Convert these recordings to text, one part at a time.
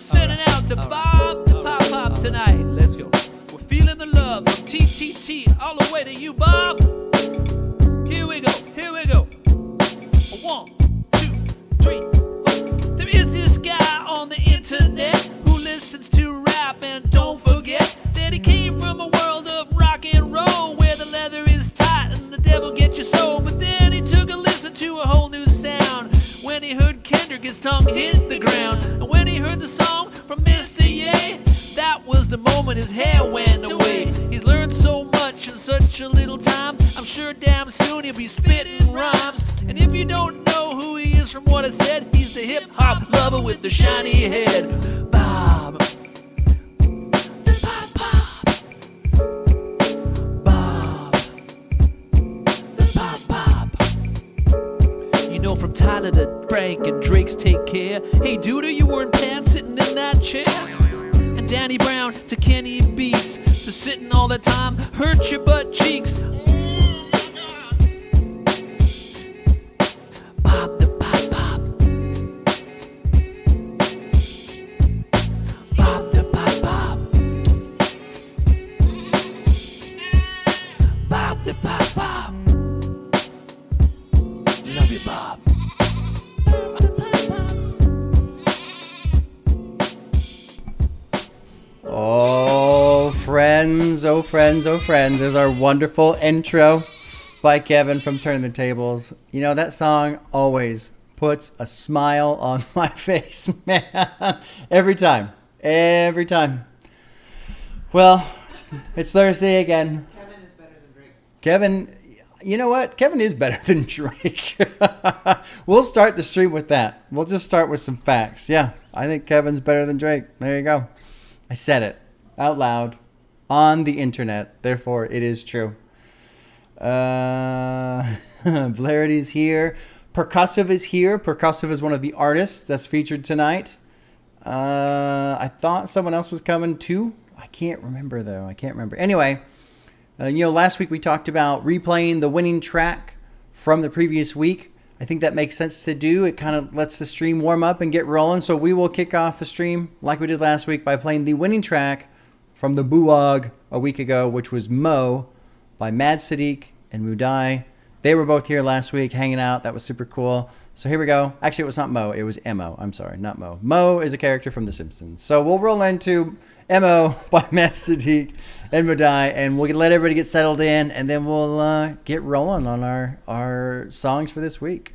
sending out to Bob the Pop Pop tonight. Let's go. We're feeling the love from TTT all the way to you, Bob. Here we go. 1, 2, 3, 4. There is this guy on the internet who listens to rap, and don't forget that he came from a world of rock and roll where the leather is tight and the devil gets your soul. But then he took a listen to a whole new sound when he heard Kendrick, his tongue hit the ground. And when he heard the song from Mr. Ye, that was the moment his hair went away. He's learned so much in such a little time. I'm sure damn soon he'll be spitting rhymes. And if you don't know who he is from what I said, he's the hip-hop lover with the shiny head. Bob. The Pop Pop. Bob. The Pop Pop. You know, from Tyler to Frank and Drake's Take Care. Hey, dude, are you wearing pants sitting in that chair? And Danny Brown to Kenny Beats, to sitting all the time, hurt your butt cheeks. Bob the Pop Pop. Bob the Pop Pop. Bob the Pop Pop. Love you, Bob. Oh, friends, there's our wonderful intro by Kevin from Turning the Tables. You know, that song always puts a smile on my face, man. Every time. Well, it's Thursday again. Kevin is better than Drake. Kevin, you know what? Kevin is better than Drake. We'll start the stream with that. We'll just start with some facts. Yeah, I think Kevin's better than Drake. There you go. I said it out loud on the internet. Therefore, it is true. Blarity's here. Percussive is here. Percussive is one of the artists that's featured tonight. I thought someone else was coming too. I can't remember, though. Anyway, last week we talked about replaying the winning track from the previous week. I think that makes sense to do. It kind of lets the stream warm up and get rolling. So we will kick off the stream like we did last week by playing the winning track from the Buwag a week ago, which was Mo by Mad Sadiq and Mudai. They were both here last week hanging out. That was super cool. So here we go. Actually, it was not Mo. It was Mo. I'm sorry, not Mo. Mo is a character from The Simpsons. So we'll roll into Mo by Mad Sadiq and Mudai, and we'll let everybody get settled in, and then we'll get rolling on our songs for this week.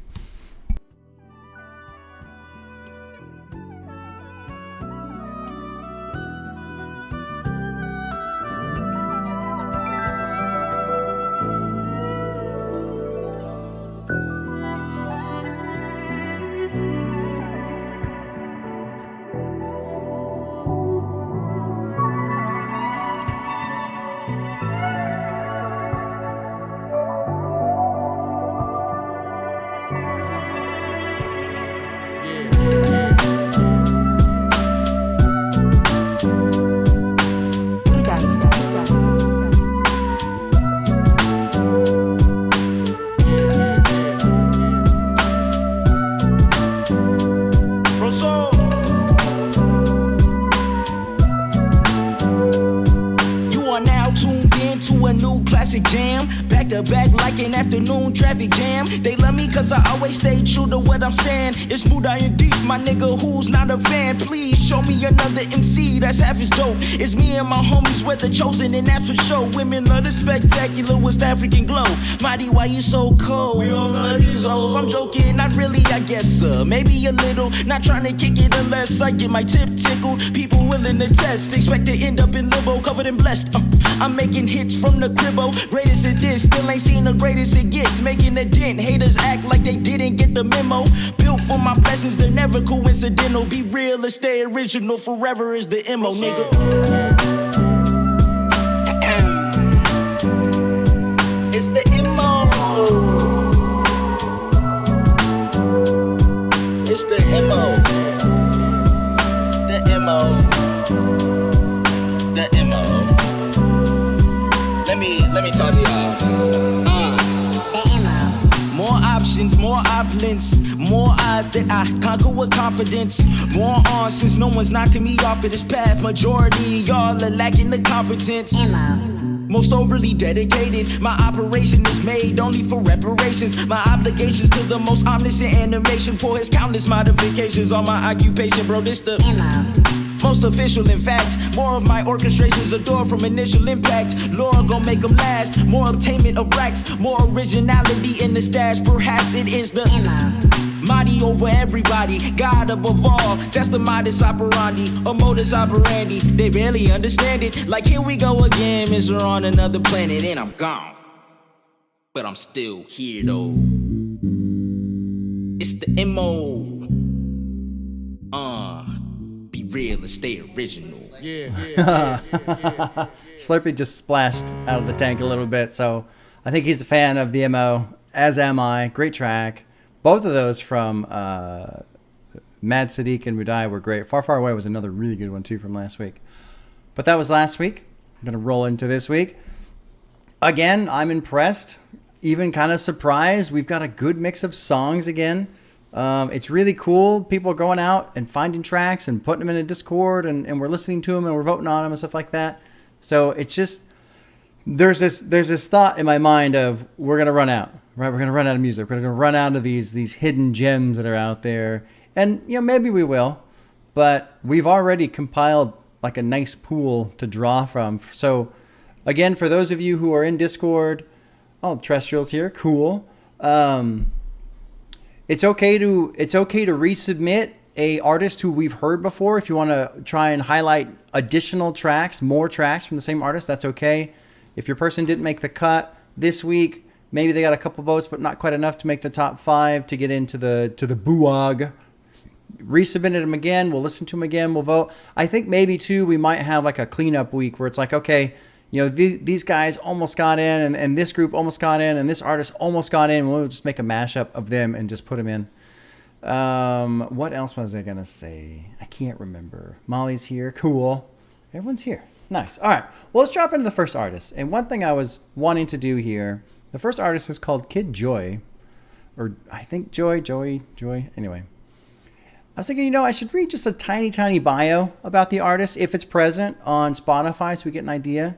Back like an afternoon traffic jam. They love me cause I always stay true to what I'm saying. It's smooth and deep, my nigga who's not a fan. Please show me another MC that's half as dope. It's me and my homies, we're the chosen, and that's for show. Women love the spectacular West African glow. Mighty, why you so cold? We all love these hoes. I'm joking, not really, I guess maybe a little. Not trying to kick it unless I get my tip tickled. People willing to test, expect to end up in limbo, covered in blessed. I'm making hits from the cribbo. Greatest it is, still ain't seen the greatest it gets. Making a dent, haters act like they didn't get the memo. Built for my blessings, they're never coincidental. Be real and stay original, forever is the MO, nigga. It's the MO. It's the MO. The MO. The MO. Let me talk to y'all. More options, more opulence, more odds that I conquer with confidence. More on since no one's knocking me off of this path. Majority of y'all are lacking the competence. Most overly dedicated, my operation is made only for reparations. My obligations to the most omniscient animation for his countless modifications on my occupation, bro. This the most official, in fact. More of my orchestrations adore from initial impact. Lord gon' make them last. More obtainment of racks, more originality in the stash. Perhaps it is the mighty over everybody, God above all. That's the modus operandi, a modus operandi. They barely understand it. Like, here we go again, Mr. On another planet, and I'm gone. But I'm still here though. It's the MO. Be real and stay original. Slurpee just splashed out of the tank a little bit, so I think he's a fan of the MO, as am I. Great track. Both of those from Mad Sadiq and Mudai were great. Far, Far Away was another really good one, too, from last week. But that was last week. I'm going to roll into this week. Again, I'm impressed, even kind of surprised. We've got a good mix of songs again. It's really cool. People are going out and finding tracks and putting them in a Discord, and we're listening to them and we're voting on them and stuff like that. So it's just, there's this thought in my mind of we're going to run out. Right, we're going to run out of music. We're going to run out of these hidden gems that are out there. And, you know, maybe we will. But we've already compiled like a nice pool to draw from. So, again, for those of you who are in Discord, Terrestrial's here. Cool. It's okay to resubmit a artist who we've heard before. If you want to try and highlight additional tracks, more tracks from the same artist, that's okay. If your person didn't make the cut this week, maybe they got a couple votes, but not quite enough to make the top 5 to get into the buog. Resubmitted them again. We'll listen to them again. We'll vote. I think maybe too we might have like a cleanup week where it's like, okay, you know, these guys almost got in, and this group almost got in, and this artist almost got in. We'll just make a mashup of them and just put them in. What else was I gonna say? I can't remember. Molly's here. Cool. Everyone's here. Nice. All right. Well, let's drop into the first artist. And one thing I was wanting to do here. The first artist is called Kid Joi, or I think Joy. Anyway, I was thinking, you know, I should read just a tiny bio about the artist if it's present on Spotify so we get an idea.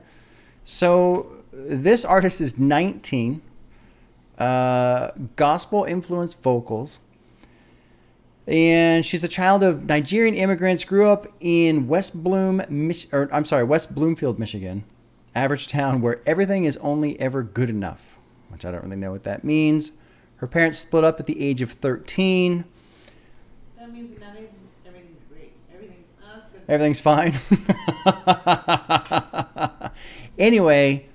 So this artist is 19, gospel-influenced vocals, and she's a child of Nigerian immigrants, grew up in West Bloomfield, Michigan, average town where everything is only ever good enough. Which I don't really know what that means. Her parents split up at the age of 13. That means that everything's great. Everything's fine. Anyway,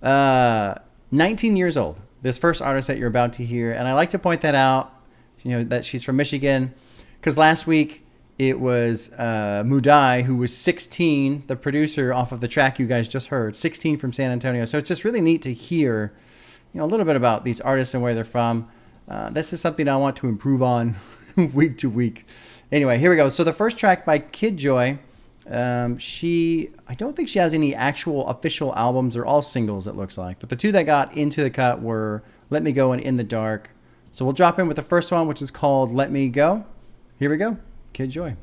19 years old. This first artist that you're about to hear. And I like to point that out, you know, that she's from Michigan. Because last week it was Mudai, who was 16, the producer off of the track you guys just heard. 16 from San Antonio. So it's just really neat to hear, you know, a little bit about these artists and where they're from. This is something I want to improve on week to week. Anyway, here we go. So the first track by Kid Joi, I don't think she has any actual official albums. They're all singles, it looks like. But the two that got into the cut were Let Me Go and In the Dark. So we'll drop in with the first one, which is called Let Me Go. Here we go. Kid Joi.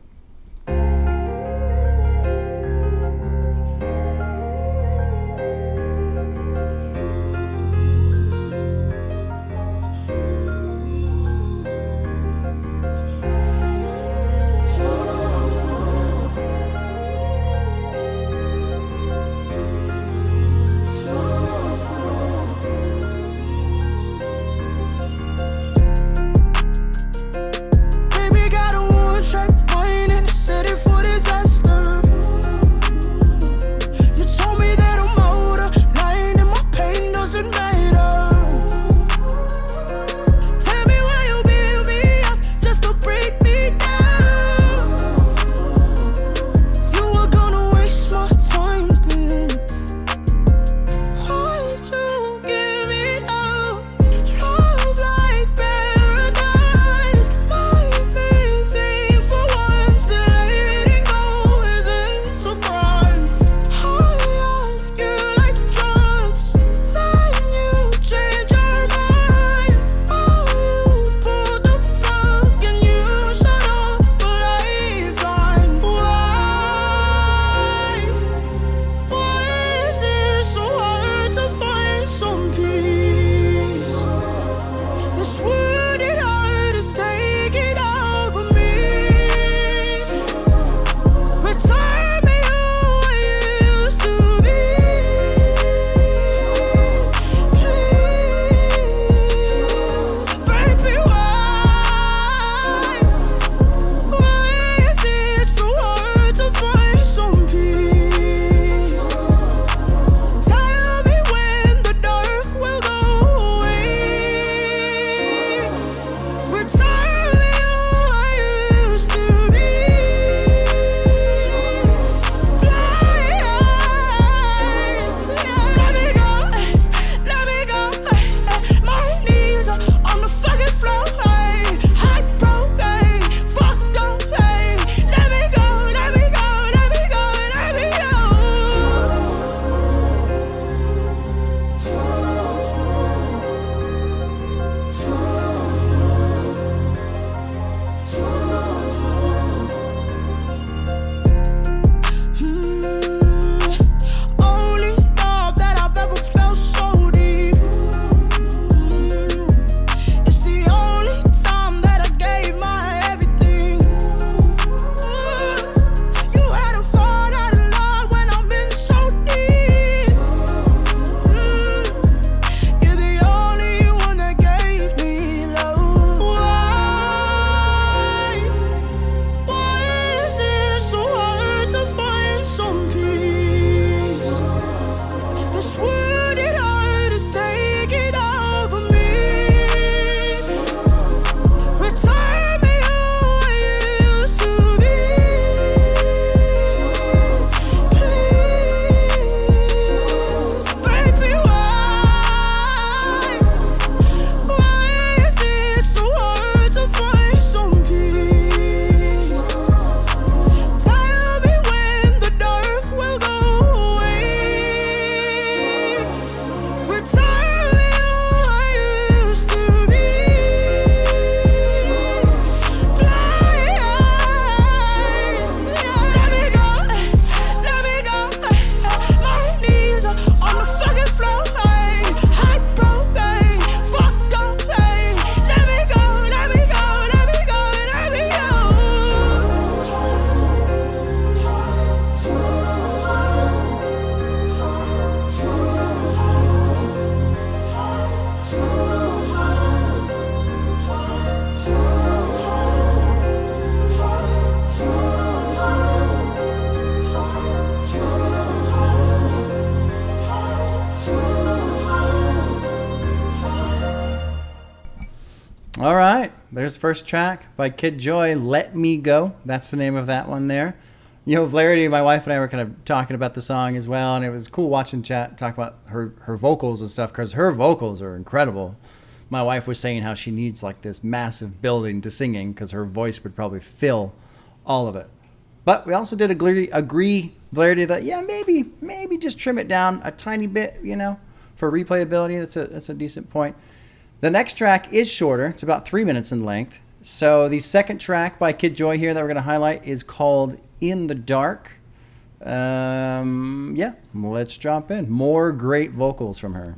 Baby got a one track mind. All right. There's the first track by Kid Joi, Let Me Go. That's the name of that one there. You know, Flaherty, my wife and I were kind of talking about the song as well, and it was cool watching chat talk about her vocals and stuff, because her vocals are incredible. My wife was saying how she needs like this massive building to singing because her voice would probably fill all of it. But we also did agree, Flaherty, that yeah, maybe just trim it down a tiny bit, you know, for replayability. That's a decent point. The next track is shorter. It's about 3 minutes in length. So the second track by Kid Joi here that we're going to highlight is called In the Dark. Yeah, let's drop in. More great vocals from her.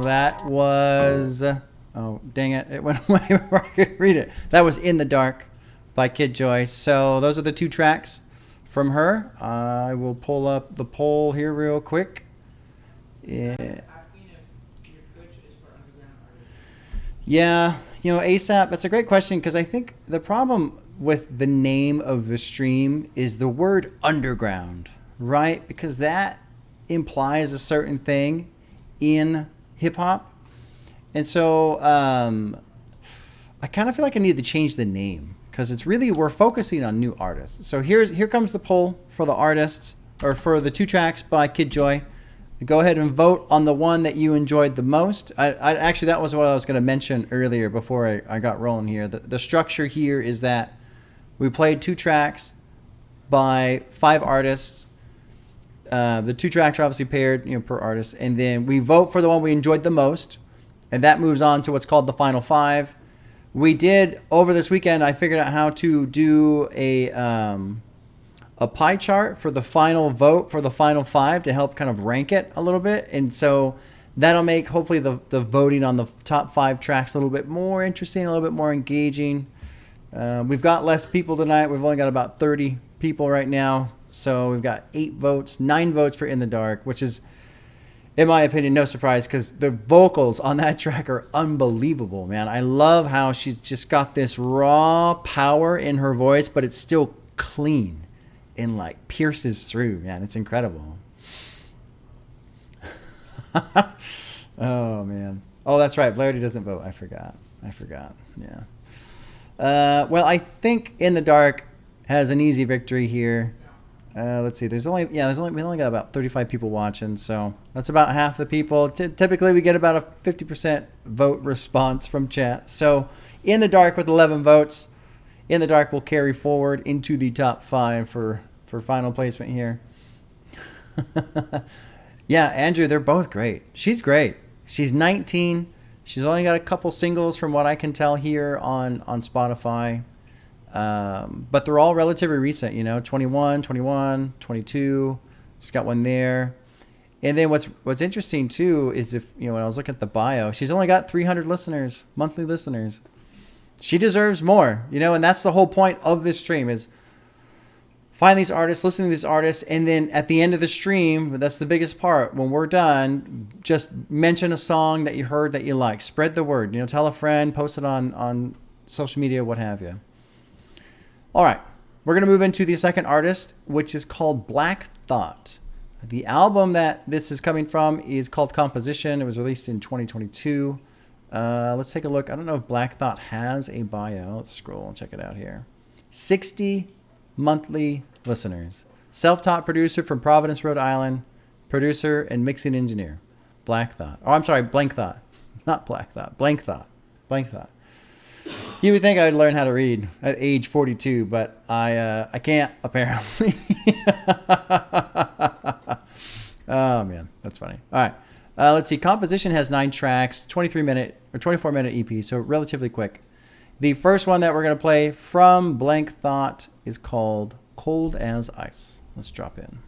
That was, oh, dang it. It went away before I could read it. That was In the Dark by Kid Joi. So those are the two tracks from her. I will pull up the poll here real quick. Yeah. Yeah, you know, ASAP, that's a great question, because I think the problem with the name of the stream is the word underground, right? Because that implies a certain thing in hip hop. And so I kind of feel like I need to change the name, because it's really, we're focusing on new artists. So here comes the poll for the artists, or for the two tracks by Kid Joi. Go ahead and vote on the one that you enjoyed the most. I actually, that was what I was going to mention earlier before I got rolling here. The structure here is that we played two tracks by 5 artists. The two tracks are obviously paired, you know, per artist, and then we vote for the one we enjoyed the most, and that moves on to what's called the final 5. We did over this weekend. I figured out how to do a pie chart for the final vote for the final 5 to help kind of rank it a little bit, and so that'll make hopefully the voting on the top 5 tracks a little bit more interesting, a little bit more engaging. We've got less people tonight. We've only got about 30 people right now. So we've got 8 votes, 9 votes for In the Dark, which is, in my opinion, no surprise because the vocals on that track are unbelievable, man. I love how she's just got this raw power in her voice, but it's still clean and like pierces through, man. It's incredible. Oh, man. Oh, that's right. Flaherty doesn't vote. I forgot. Yeah. Well, I think In the Dark has an easy victory here. Let's see. We only got about 35 people watching, so that's about half the people. Typically, we get about a 50% vote response from chat. So, In the Dark with 11 votes. In the Dark will carry forward into the top 5 for final placement here. Yeah, Andrew, they're both great. She's great. She's 19. She's only got a couple singles from what I can tell here on Spotify. But they're all relatively recent, 21, 22. She's got one there. And then what's interesting too is when I was looking at the bio, she's only got 300 listeners, monthly listeners. She deserves more, and that's the whole point of this stream is find these artists, listen to these artists, and then at the end of the stream, that's the biggest part. When we're done, just mention a song that you heard that you like. Spread the word. Tell a friend, post it on social media, what have you. All right, we're going to move into the second artist, which is called Black Thought. The album that this is coming from is called Composition. It was released in 2022. Let's take a look. I don't know if Black Thought has a bio. Let's scroll and check it out here. 60 monthly listeners. Self-taught producer from Providence, Rhode Island. Producer and mixing engineer. Black Thought. Oh, I'm sorry, Blank Thought. Not Black Thought. Blank Thought. Blank Thought. You would think I would learn how to read at age 42, but I can't, apparently. Oh, man. That's funny. All right. Let's see. Composition has 9 tracks, 24-minute EP, so relatively quick. The first one that we're going to play from Blank Thought is called Cold as Ice. Let's drop in.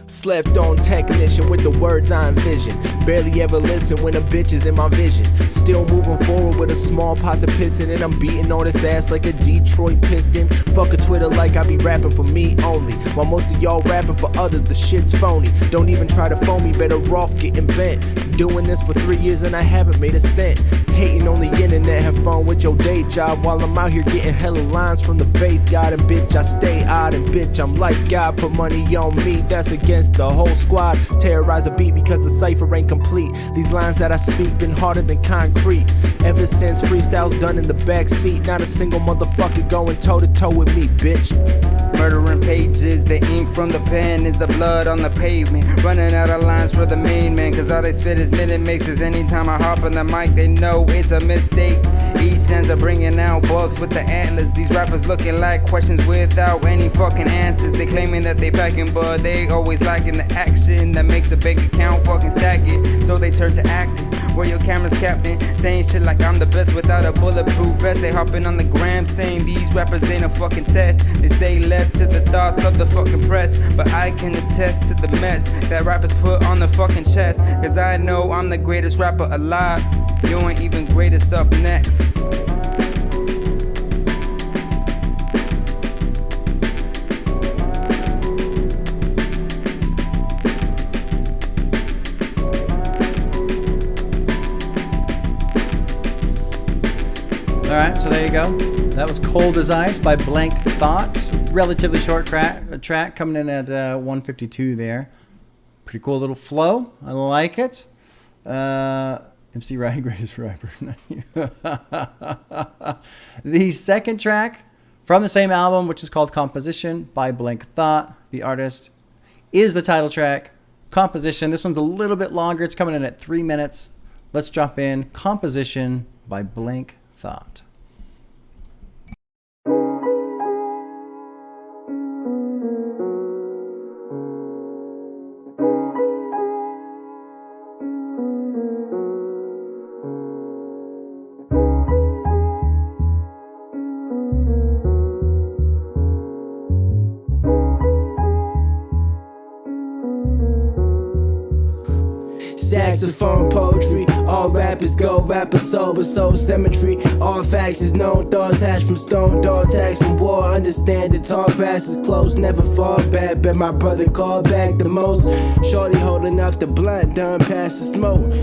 Slept on technician with the words I envision. Barely ever listen when a bitch is in my vision. Still moving forward with a small pot to pissin', and I'm beating on his ass like a Detroit Piston. Fuck a Twitter like I be rapping for me only, while most of y'all rapping for others. The shit's phony. Don't even try to phone me, better off getting bent. Doing this for 3 years and I haven't made a cent. Hating on the internet, have fun with your day job while I'm out here getting hella lines from the bass god. And bitch, I stay odd, and bitch, I'm like God. Put money on me, that's against the whole squad. Terrorize a beat because the cipher ain't complete. These lines that I speak been harder than concrete. Ever since freestyles done in the backseat, not a single motherfucker going toe to toe with me, bitch. Murdering pages, the ink from the pen is the blood on the pavement. Running out of lines for the main man, cause all they spit is minute mixes. Anytime I hop on the mic, they know it's a mistake. Each ends up bringing out bugs with the antlers. These rappers looking like questions without any fucking answers. They claiming that they packing, but they always lacking the action that makes a bank account fucking stack it. So they turn to acting. Where your camera's captain, saying shit like I'm the best without a bulletproof vest. They hopping on the gram saying these rappers ain't a fucking test. They say less to the thoughts of the fucking press, but I can attest to the mess that rappers put on the fucking chest. Cause I know I'm the greatest rapper alive. You ain't even greatest up next. Alright, so there you go. That was Cold as Ice by Blank Thought. Relatively short track coming in at 152 there. Pretty cool little flow. I like it. MC Ryan, greatest rapper. The second track from the same album, which is called Composition by Blank Thought. The artist is the title track, Composition. This one's a little bit longer. It's coming in at 3 minutes. Let's drop in Composition by Blank Thought. Saxophone poetry, all rappers go, rapper soul with soul symmetry. All facts is known, thoughts hatched from stone, dog tags from war. Understand the tall grass is close, never fall back. Bet my brother called back the most. Shorty holding up the blunt, done past the smoke.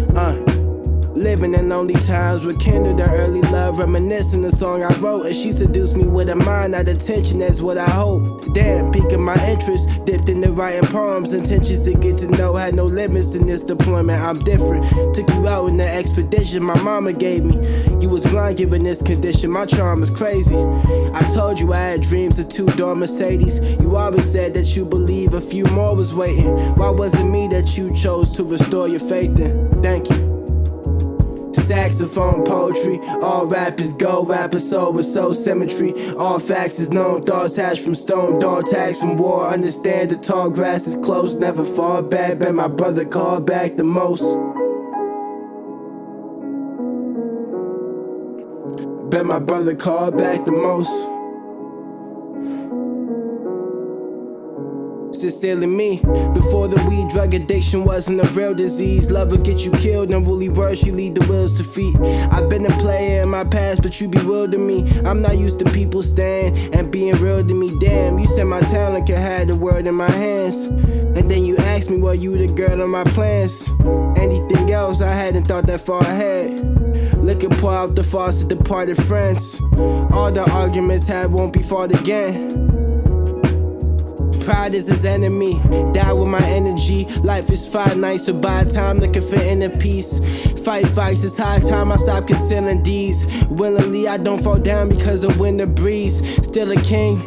Living in lonely times, rekindled our early love, reminiscing the song I wrote. And she seduced me with a mind out of tension, that's what I hope. Damn, piquing my interest, dipped into writing poems. Intentions to get to know, had no limits in this deployment. I'm different, took you out in the expedition my mama gave me. You was blind given this condition, my charm was crazy. I told you I had dreams of two-door Mercedes. You always said that you believe a few more was waiting. Why was it me that you chose to restore your faith in? Thank you. Saxophone poetry, all rappers go, rapper soul with soul symmetry. All facts is known, thoughts hatched from stone, dog tags from war. Understand the tall grass is close, never fall back. Bet my brother called back the most. Bet my brother called back the most. Sincerely me, before the weed drug addiction wasn't a real disease. Love will get you killed, unruly words, she lead the wills to feet. I've been a player in my past, but you bewilder me. I'm not used to people staying and being real to me. Damn, you said my talent could have the word in my hands. And then you asked me, were you the girl on my plans? Anything else, I hadn't thought that far ahead. Liquor pour out the faucet, departed friends. All the arguments had won't be fought again. Pride is his enemy, die with my energy. Life is finite, so by the time looking for inner peace. Fight fights, it's high time I stop concealing these. Willingly I don't fall down because of winter breeze. Still a king,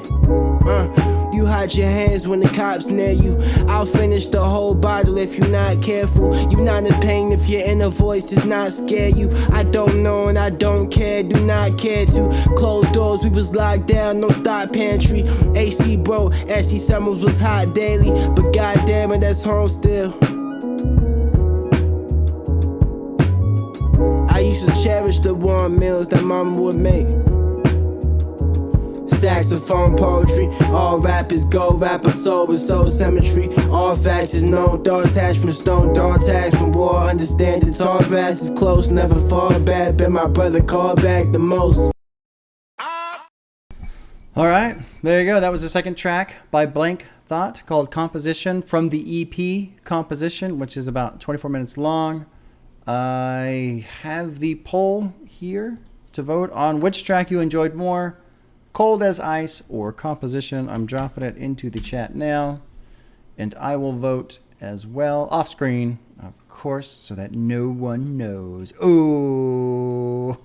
you hide your hands when the cops near you. I'll finish the whole bottle if you're not careful. You're not in pain if your inner voice does not scare you. I don't know and I don't care, do not care to. Closed doors, we was locked down, no stop pantry. AC bro, SC summers was hot daily. But goddamn it, that's home still. I used to cherish the warm meals that mama would make. Saxophone poetry, all rappers go, rapper soul with soul symmetry. All facts is known, thoughts hatched from stone, dog tags from war. Understand the tall grass is close, never fall back. Bet my brother called back the most. All right, there you go. That was the second track by Blank Thought called Composition from the EP Composition, which is about 24 minutes long. I have the poll here to vote on which track you enjoyed more, Cold as Ice or Composition. I'm dropping it into the chat now, and I will vote as well off screen, of course, so that no one knows. Ooh.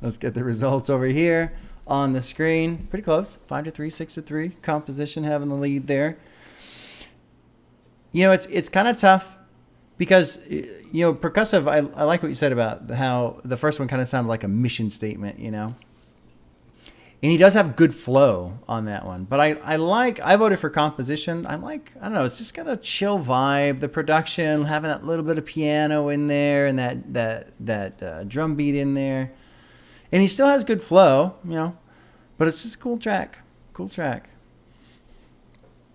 Let's get the results over here on the screen. Pretty close, 5-3, 6-3. Composition having the lead there. You know, it's kind of tough because, you know, Percussive, I like what you said about how the first one kind of sounded like a mission statement, you know. And he does have good flow on that one. But I voted for Composition. I don't know, it's just got a chill vibe. The production, having that little bit of piano in there and that drum beat in there. And he still has good flow, you know. But it's just a cool track. Cool track.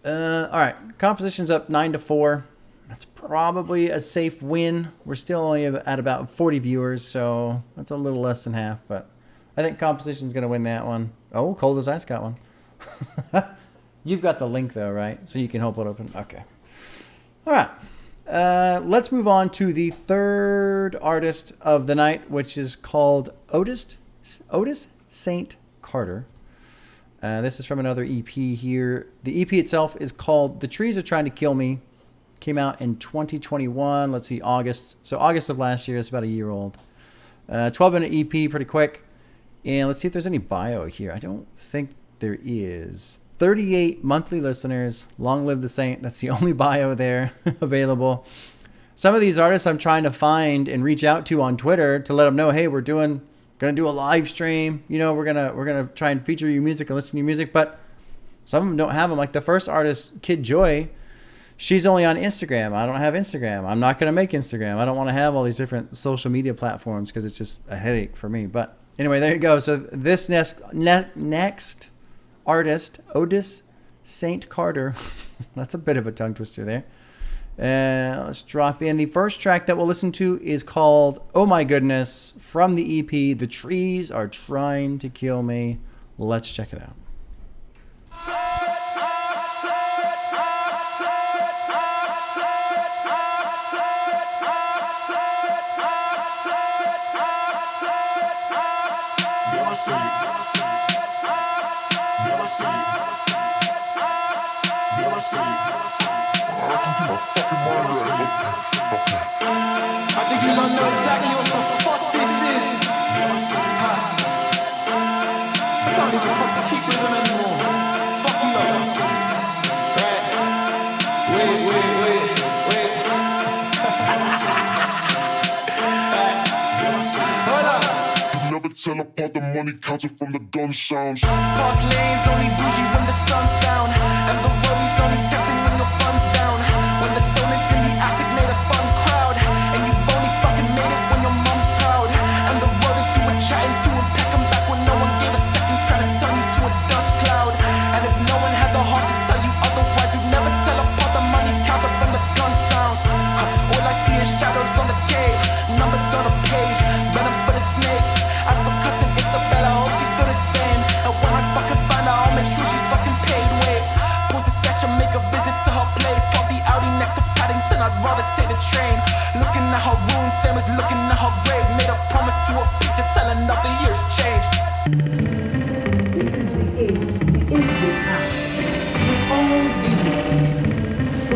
All right, Composition's up 9-4. That's probably a safe win. We're still only at about 40 viewers, so that's a little less than half. But I think Composition's going to win that one. Oh, Cold as Ice got one. You've got the link, though, right? So you can hold it open. Okay. All right. Let's move on to the third artist of the night, which is called Otis Saint Carter. This is from another EP here. The EP itself is called The Trees Are Trying to Kill Me. Came out in 2021. Let's see, August. So August of last year. It's about a year old. 12-minute EP, pretty quick. And let's see if there's any bio here. I don't think there is. 38 monthly listeners. Long live the Saint. That's the only bio there available. Some of these artists I'm trying to find and reach out to on Twitter to let them know, hey, we're gonna do a live stream. You know, we're gonna try and feature your music and listen to your music. But some of them don't have them. Like the first artist, Kid Joi, she's only on Instagram. I don't have Instagram. I'm not gonna make Instagram. I don't want to have all these different social media platforms because it's just a headache for me. But anyway, there you go. So this next artist, Otis Saint Carter, that's a bit of a tongue twister there, Let's drop in. The first track that we'll listen to is called Oh My Goodness from the EP The Trees Are Trying to Kill Me. Let's check it out. I think you must know exactly what the fuck this is. I can't even fucking keep with them anymore. Fuck you up. Right. Wait. Hold up. Never tell apart the money counted from the gun sounds. Park lanes only bougie when the sun's down, and the world is only tempting when your fun's down. When the stone is in the attic made a fun crowd, and you've only fucking made it when your mom's proud. And the world is you were chatting to and pecking back when no one gave a second, trying to turn you to a dust cloud. And if no one had the heart to tell you otherwise, you'd never tell apart the money counted from the gun sounds. All I see is shadows on the cave, numbers on the page, venom for the snakes. As for cousin Isabella, I hope she's still the same. And when I fucking find her, I'll make sure she's fucking paid. Wait, pause the session, make a visit to her place. Park the Audi next to Paddington, I'd rather take the train. Looking at her room, same as looking at her grave. Made a promise to a picture, telling nothing years changed. The age we have.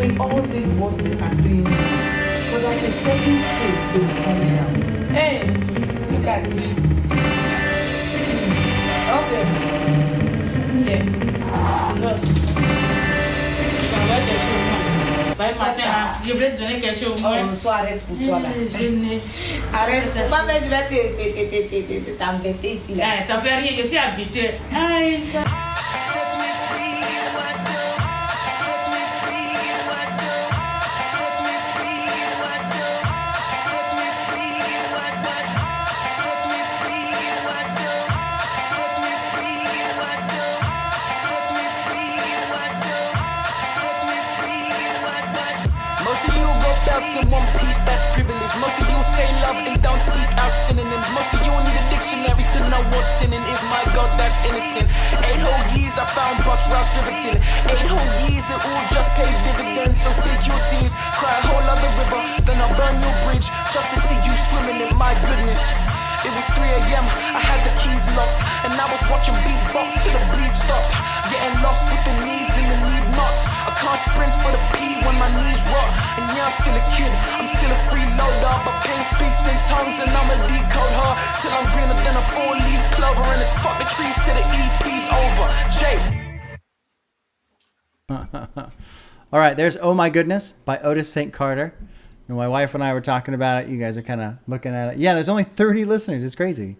We all did what we are doing now. But at a certain stage, they will come down. Hey, look at me. Okay. Yeah. Lost. Je vais donner quelque chose. Oh, toi arrête pour toi là. Arrête. Moi, je vais t'embêter ici là. Ça fait rien, je suis habitué. In one piece, that's privilege. Most of you say love and don't seek out synonyms. Most of you need a dictionary to know what sinning is. My God, that's innocent. 8 whole years I found bus routes riveting. 8 whole years it all just paid dividends. So take your tears, cry a whole other river, then I'll burn your bridge just to see you swimming in my goodness. It was 3 a.m., I had the keys locked, and I was watching beatbox till the bleed stopped. Getting lost with the knees in the need knots. I can't sprint for the P when my knees rot. And yeah, I'm still a kid, I'm still a freeloader, but pain speaks in tongues and I'ma decode her till I'm greener than a 4-leaf clover. And it's fuck the trees till the EP's over. Jay. All right, there's Oh My Goodness by Otis Saint Carter. And my wife and I were talking about it. You guys are kind of looking at it. Yeah, there's only 30 listeners. It's crazy.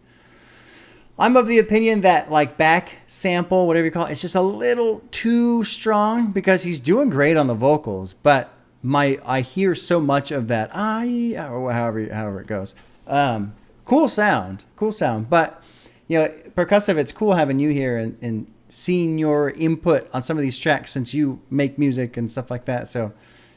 I'm of the opinion that like back sample, whatever you call it, it's just a little too strong because he's doing great on the vocals. But I hear so much of that, or however it goes. Cool sound. But, you know, Percussive, it's cool having you here and seeing your input on some of these tracks since you make music and stuff like that. So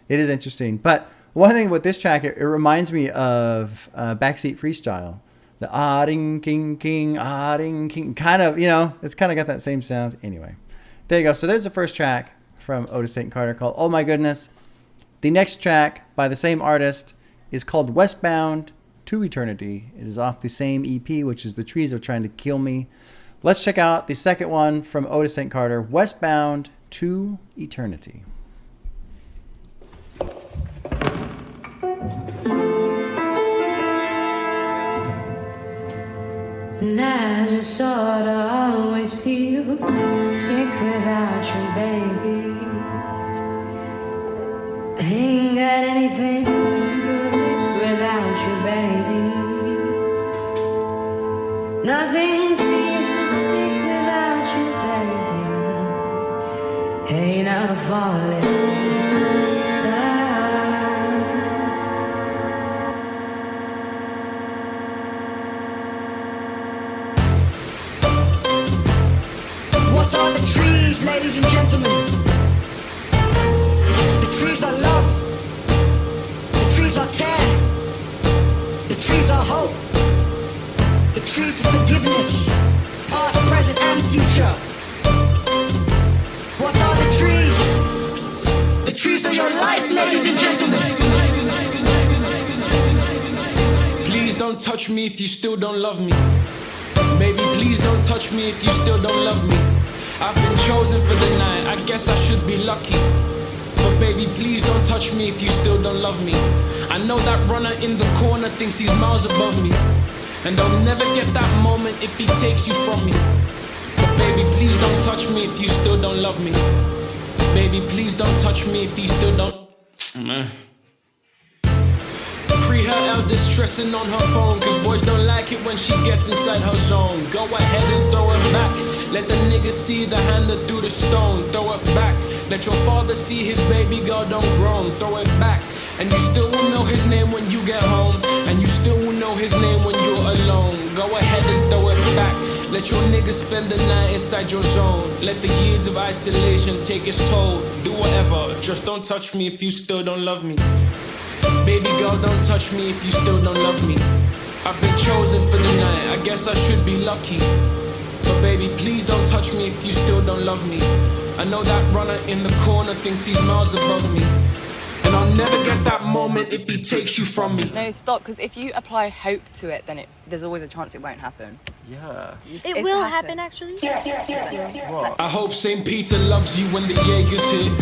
it is interesting. But one thing with this track, it reminds me of Backseat Freestyle. The ding king king ding king, kind of, you know, it's kind of got that same sound. Anyway, there you go. So there's the first track from Otis Saint Carter called Oh My Goodness. The next track by the same artist is called Westbound to Eternity. It is off the same EP, which is The Trees Are Trying to Kill Me. Let's check out the second one from Otis Saint Carter, Westbound to Eternity. And I just sorta always feel sick without you, baby. I ain't got anything to live without you, baby. Nothing seems to stick without you, baby. Ain't I falling? What are the trees, ladies and gentlemen? The trees I love, trees are care. The trees are hope. The trees of forgiveness. Past, present, and future. What are the trees? The trees are your life, ladies and gentlemen. Please don't touch me if you still don't love me. Baby, please don't touch me if you still don't love me. I've been chosen for the night, I guess I should be lucky. But baby, please don't touch me if you still don't love me. I know that runner in the corner thinks he's miles above me, and I'll never get that moment if he takes you from me. But baby, please don't touch me if you still don't love me. Baby, please don't touch me if you still don't. Pre her elders stressing on her phone, cause boys don't like it when she gets inside her zone. Go ahead and throw it back. Let the nigga see the hand that threw the stone. Throw it back. Let your father see his baby girl don't groan. Throw it back. And you still will know his name when you get home. And you still will know his name when you're alone. Go ahead and throw it back. Let your nigga spend the night inside your zone. Let the years of isolation take its toll. Do whatever, just don't touch me if you still don't love me. Baby girl, don't touch me if you still don't love me. I've been chosen for the night, I guess I should be lucky. But baby, please don't touch me if you still don't love me. I know that runner in the corner thinks he's miles above me, and I'll never get that moment if he takes you from me. No, stop, because if you apply hope to it, then there's always a chance it won't happen. Yeah. It will happen, actually. I hope St. Peter loves you when the Jaeger's hit.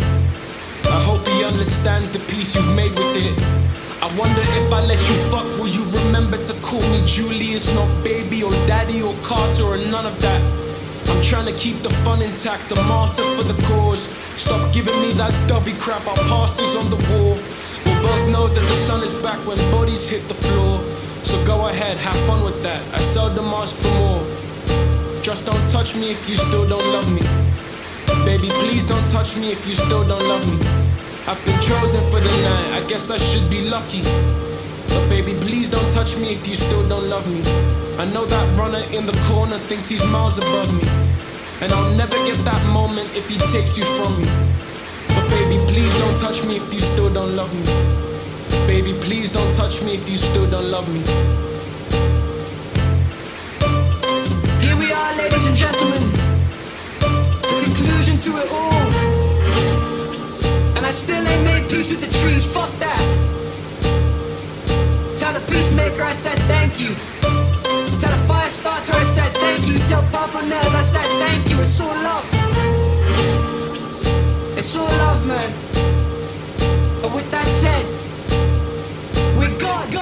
I hope he understands the peace you've made with it. I wonder if I let you fuck, will you remember to call me Julius, not baby or daddy or Carter or none of that? I'm trying to keep the fun intact, a martyr for the cause. Stop giving me that dubby crap, our pastors on the wall. We'll both know that the sun is back when bodies hit the floor. So go ahead, have fun with that, I seldom ask for more. Just don't touch me if you still don't love me. Baby, please don't touch me if you still don't love me. I've been chosen for the night, I guess I should be lucky. But baby, please don't touch me if you still don't love me. I know that runner in the corner thinks he's miles above me, and I'll never get that moment if he takes you from me. But baby, please don't touch me if you still don't love me. Baby, please don't touch me if you still don't love me. Here we are, ladies and gentlemen. The conclusion to it all. And I still ain't made peace with the trees, fuck that. Tell the peacemaker I said thank you. Tell the fire starter I said thank you. Tell Papa Nels I said thank you. It's all love. It's all love, man. But with that said, we're gone.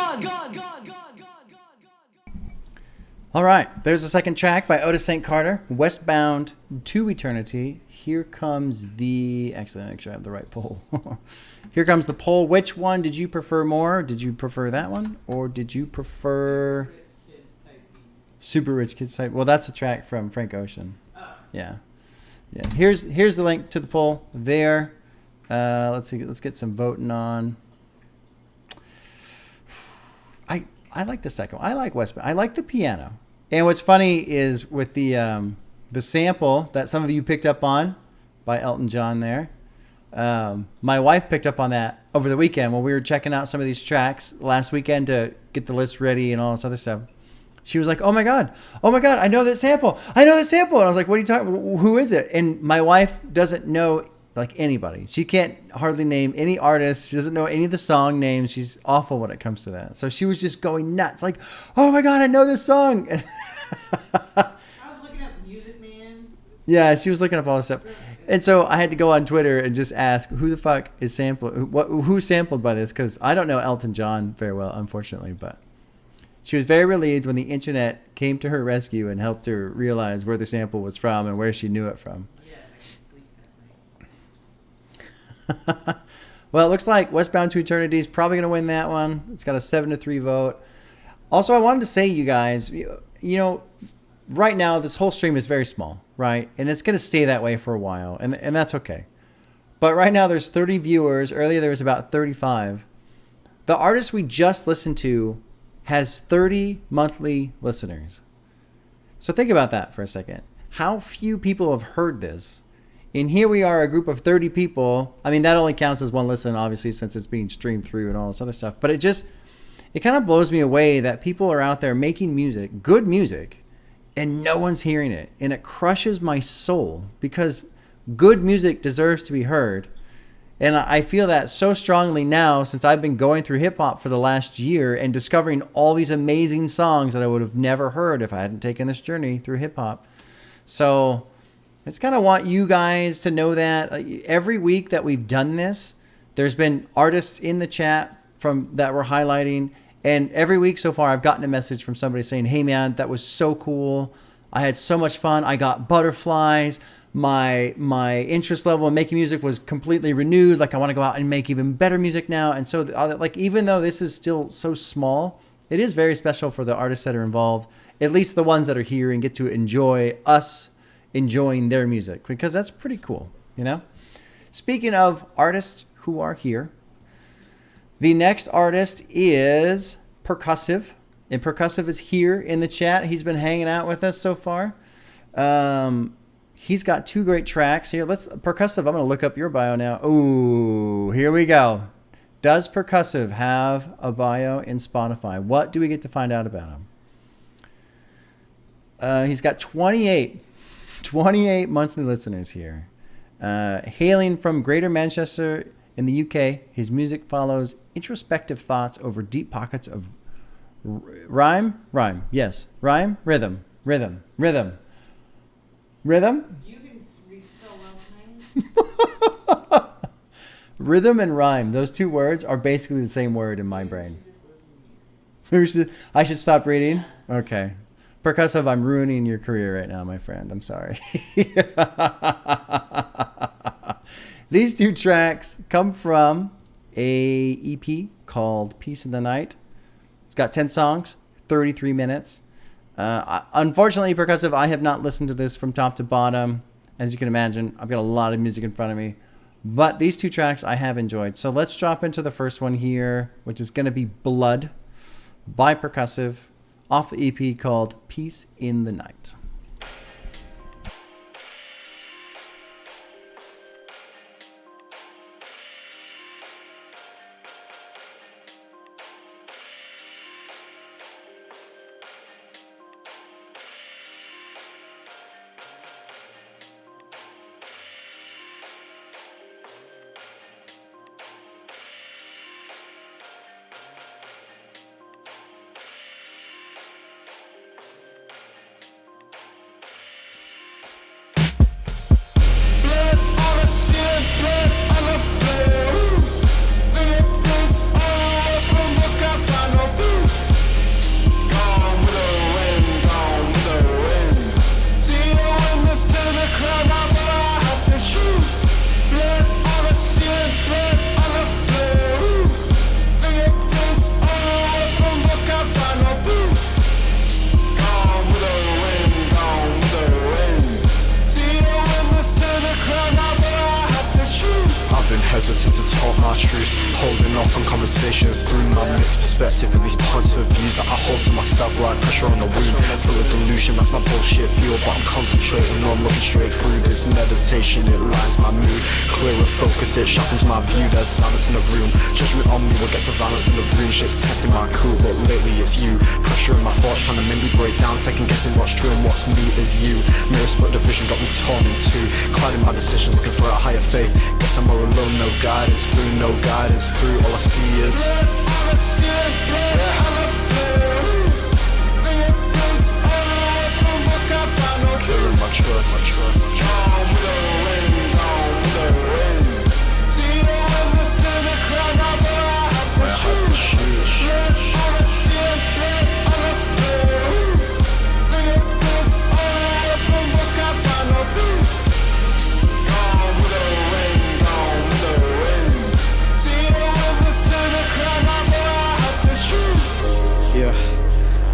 All right, there's the second track by Otis Saint Carter, Westbound to Eternity. Here comes the... Actually, make sure I have the right poll. Here comes the poll. Which one did you prefer more? Did you prefer that one? Or did you prefer... Super Rich Kids Type? Well, that's a track from Frank Ocean. Yeah. Yeah. Here's the link to the poll there. Let's see. Let's get some voting on. I like the second one. I like Westbound. I like the piano. And what's funny is with the sample that some of you picked up on by Elton John there. My wife picked up on that over the weekend when we were checking out some of these tracks last weekend to get the list ready and all this other stuff. She was like, oh my God, I know that sample. And I was like, what are you talking? Who is it? And my wife doesn't know like anybody. She can't hardly name any artist. She doesn't know any of the song names. She's awful when it comes to that. So she was just going nuts. Like, oh my God, I know this song. I was looking up Music Man. Yeah, she was looking up all this stuff. And so I had to go on Twitter and just ask, who the fuck is who's sampled by this? Because I don't know Elton John very well, unfortunately. But she was very relieved when the internet came to her rescue and helped her realize where the sample was from and where she knew it from. Well, it looks like Westbound to Eternity is probably going to win that one. It's got a 7-3 vote. Also, I wanted to say, you guys, you know, right now this whole stream is very small, right? And it's going to stay that way for a while, and that's okay. But right now there's 30 viewers. Earlier there was about 35. The artist we just listened to has 30 monthly listeners. So think about that for a second. How few people have heard this? And here we are, a group of 30 people. I mean, that only counts as one listen, obviously, since it's being streamed through and all this other stuff. But it kind of blows me away that people are out there making music, good music, and no one's hearing it. And it crushes my soul because good music deserves to be heard. And I feel that so strongly now since I've been going through hip-hop for the last year and discovering all these amazing songs that I would have never heard if I hadn't taken this journey through hip-hop. So I just kind of want you guys to know that every week that we've done this, there's been artists in the chat that we're highlighting. And every week so far, I've gotten a message from somebody saying, hey, man, that was so cool. I had so much fun. I got butterflies. My interest level in making music was completely renewed. Like, I want to go out and make even better music now. And so, like, even though this is still so small, it is very special for the artists that are involved, at least the ones that are here and get to enjoy us enjoying their music, because that's pretty cool, you know? Speaking of artists who are here, the next artist is PERCUSSIVE, and PERCUSSIVE is here in the chat. He's been hanging out with us so far. He's got 2 great tracks here. PERCUSSIVE, I'm going to look up your bio now. Ooh, here we go. Does PERCUSSIVE have a bio in Spotify? What do we get to find out about him? He's got 28 monthly listeners here. Hailing from Greater Manchester in the UK, his music follows introspective thoughts over deep pockets of rhyme, rhythm. You can speak so well tonight. Rhythm and rhyme. Those 2 words are basically the same word in my brain. I should stop reading? Okay. PERCUSSIVE, I'm ruining your career right now, my friend. I'm sorry. These 2 tracks come from a EP called Peace in the Night. It's got 10 songs, 33 minutes. Unfortunately, PERCUSSIVE, I have not listened to this from top to bottom. As you can imagine, I've got a lot of music in front of me. But these 2 tracks I have enjoyed. So let's drop into the first one here, which is going to be Blood by PERCUSSIVE, off the EP called Peace in the Night. hesitant to talk my truths, holding off on conversations through my mixed perspective and these points of views that I hold to myself like pressure on a wound. Full of delusion, that's my bullshit fuel, but I'm concentrating on looking straight through this meditation. It lines my mood, clearer focus, it sharpens my view. There's silence in the room, judgment on me will get to violence in the room. Shit's testing my cool, but lately it's you. Pressure in my thoughts trying to make me break down, second guessing what's true and what's me is you. Mirror split division got me torn in two, clouding my decisions, looking for a higher faith. Guess I'm all alone, no guidance through, no guidance through. All I see is killing my trust,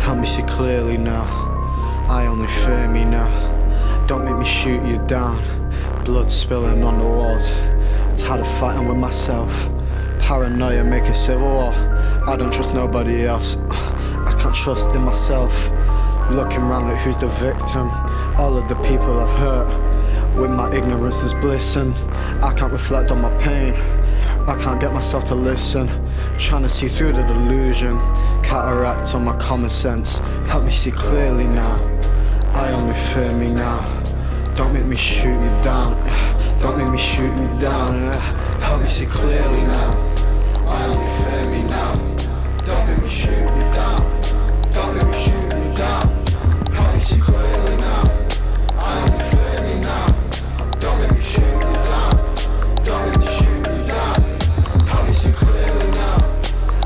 help me see clearly now. I only fear me now. Don't make me shoot you down. Blood spilling on the walls. Tired of fighting with myself. Paranoia making civil war. I don't trust nobody else. I can't trust in myself. Looking round like who's the victim. All of the people I've hurt. With my ignorance there's bliss, and I can't reflect on my pain. I can't get myself to listen, trying to see through the delusion. Cataract on my common sense, help me see clearly now. I only fear me now. Don't make me shoot you down. Don't make me shoot you down. Help me see clearly now. I only fear me now. Don't make me shoot you down. Don't make me shoot you down. Help me see clearly now. I only fear me now. Don't make me shoot you down. Don't make me shoot you down. Help me see clearly now.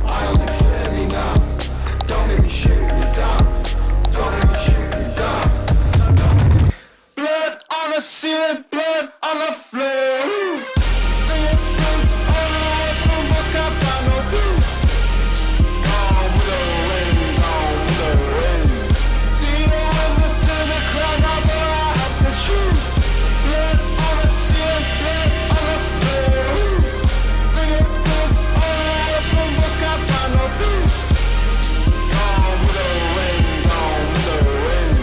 I only fear me now. Don't make me shoot you down. Don't make me shoot you down. Blood on the ceiling, blood on the floor. Fingerprints on the open book, I found no clue. Gone with the wind, gone with the wind. See the windows to the crowd, now but I have to shoot. Blood on the ceiling, blood on the floor. Fingerprints on the open book, I found no clue. Gone with the wind, gone with the wind.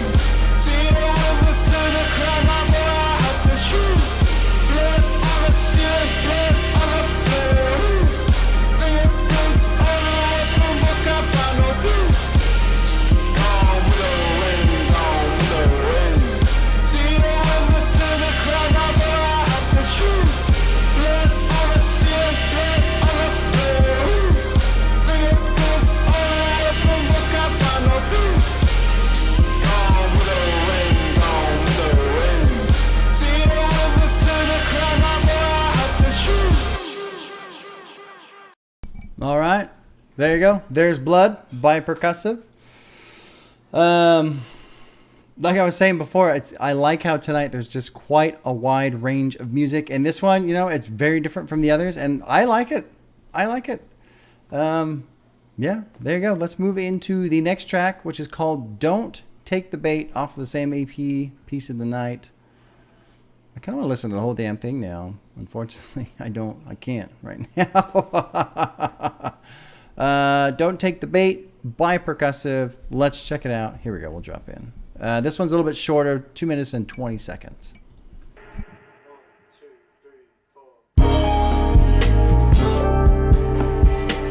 See the windows to the crowd, now but I have to shoot. Blood on the ceiling, blood on the floor. Fingerprints on the open book, I found no clue. Gone with the wind, gone with the wind. See the windows to the crowd, now but I have to shoot. Blood on the ceiling, blood on the floor. Fingerprints on the open book, I found no clue. Gone with the wind, gone with the wind. See the windows to the crowd, now but I have to shoot. All right, there you go. There's Blood by Percussive. Like I was saying before, I like how tonight there's just quite a wide range of music, and this one, it's very different from the others, and I like it. Yeah, there you go. Let's move into the next track, which is called "Don't Take the Bait" off the same AP, Piece of the Night. I kind of want to listen to the whole damn thing now. Unfortunately, I can't right now. Don't Take the Bait by Percussive. Let's check it out. Here we go. We'll drop in. This one's a little bit shorter, 2 minutes and 20 seconds.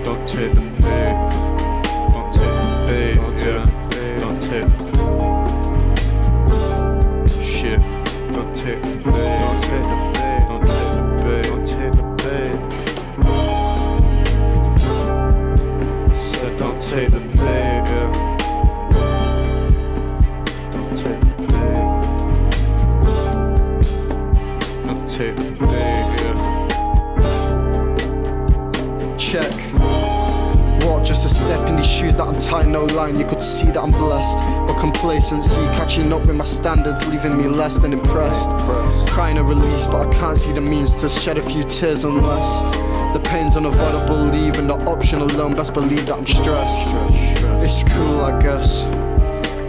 Don't take the bait. Don't take the bait. Yeah. Don't take the shit. Don't take the bait. Don't take the bait. Don't take the bait. Don't take the bait. Said don't take the bait. Yeah. Don't take the bait. Don't take the bait. Yeah. Check. What, just a step in these shoes that I'm tying, no line. You could see that I'm blessed, but complacency catching up with my standards, leaving me less than impressed. Crying a release, but I can't see the means to shed a few tears unless the pain's unavoidable, leaving the option alone. Best believe that I'm stressed. It's cool, I guess.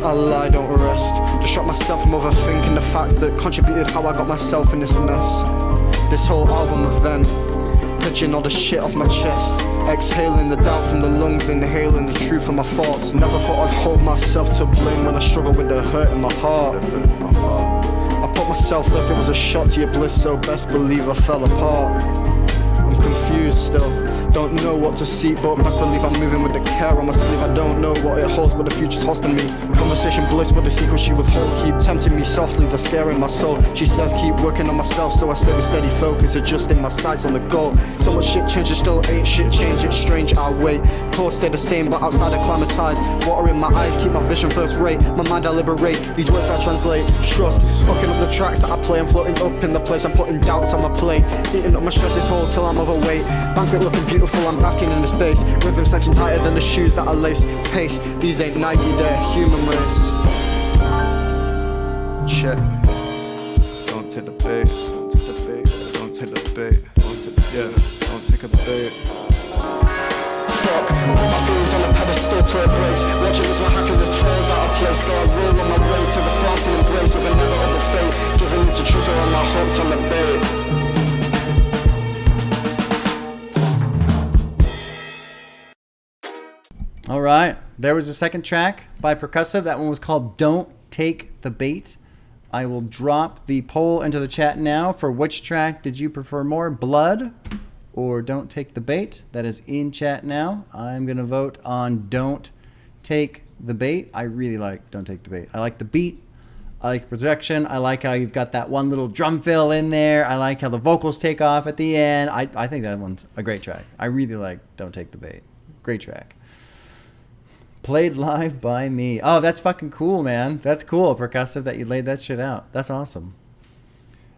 I lie, don't rest. Distract myself from overthinking the facts that contributed how I got myself in this mess. This whole album event, purging all the shit off my chest, exhaling the doubt from the lungs, inhaling the truth from my thoughts. Never thought I'd hold myself to blame when I struggle with the hurt in my heart. I put myself first, it was a shot to your bliss, so best believe I fell apart. I'm confused still, don't know what to seek, but best believe I'm moving with the care on my sleeve. I don't know what it holds, but the future's hosting me. Conversation bliss, but the secret she withhold keep tempting me softly, the scare in my soul. She says keep working on myself, so I stay with steady focus, adjusting my sights on the goal. So much shit changes, still ain't shit change, it's strange, I wait. Course stay the same, but outside acclimatized. Water in my eyes, keep my vision first rate. My mind I liberate, these words I translate. Trust, fucking up the tracks that I play. I'm floating up in the place, I'm putting doubts on my plate. Eating up my stress this whole till I'm overweight. Banquet looking beautiful, I'm basking in the space. Rhythm section tighter than the shoes that I lace. Pace, these ain't Nike, they're human race. Check. Don't take the bait, don't take the bait, don't take the bait, don't take the, yeah, don't take a bait. Fuck, put my feelings on a pedestal till it breaks. Watching as my happiness falls out of place. Though I roll on my way to the fast and embrace of inevitable fate. Giving into truth on my hooked on the bait. All right, there was a second track by Percussive. That one was called "Don't Take the Bait." I will drop the poll into the chat now. For which track did you prefer more, Blood or Don't Take the Bait? That is in chat now. I'm going to vote on Don't Take the Bait. I really like Don't Take the Bait. I like the beat. I like the production. I like how you've got that one little drum fill in there. I like how the vocals take off at the end. I think that one's a great track. I really like Don't Take the Bait. Great track. Played live by me. Oh, that's fucking cool, man. That's cool, Percussive, that you laid that shit out. That's awesome.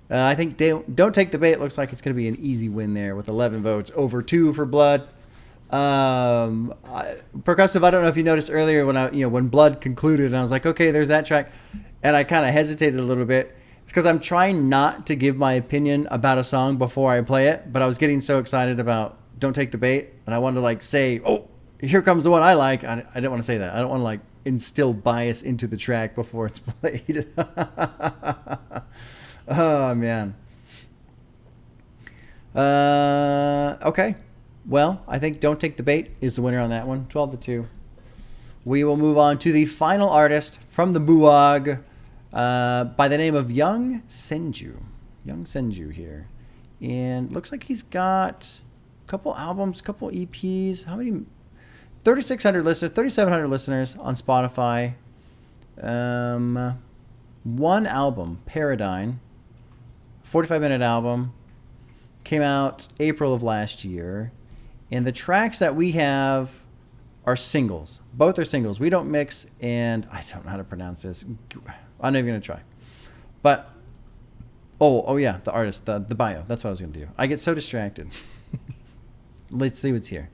I think Don't Take the Bait looks like it's going to be an easy win there with 11 votes over 2 for Blood. Percussive, I don't know if you noticed earlier when Blood concluded and I was like, okay, there's that track. And I kind of hesitated a little bit. It's because I'm trying not to give my opinion about a song before I play it. But I was getting so excited about Don't Take the Bait. And I wanted to say, oh, here comes the one I like. I didn't want to say that. I don't want to instill bias into the track before it's played. Oh, man. Okay. Well, I think Don't Take the Bait is the winner on that one. 12-2. We will move on to the final artist from the Buwag by the name of Yung Senju. Yung Senju here. And looks like he's got a couple albums, couple EPs. How many? 3,600 listeners, 3,700 listeners on Spotify. One album, Paradigm, 45-minute album, came out April of last year. And the tracks that we have are singles. Both are singles. We don't mix, and I don't know how to pronounce this. I'm not even going to try. But, oh yeah, the artist, the bio. That's what I was going to do. I get so distracted. Let's see what's here.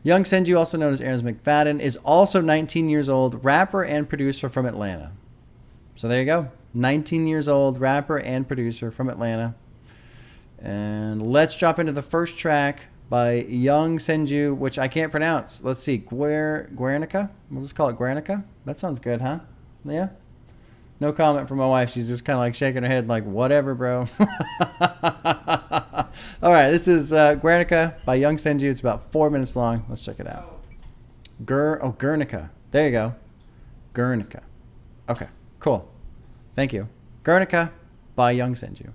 Yung Senju, also known as Aaron McFadden, is also 19 years old, rapper and producer from Atlanta. So there you go. 19 years old, rapper and producer from Atlanta. And let's drop into the first track by Yung Senju, which I can't pronounce. Let's see. Guernica? We'll just call it Guernica. That sounds good, huh? Yeah? No comment from my wife. She's just kind of shaking her head whatever, bro. All right, this is Guernica by Yung Senju. It's about 4 minutes long. Let's check it out. Guernica. There you go. Guernica. Okay, cool. Thank you. Guernica by Yung Senju.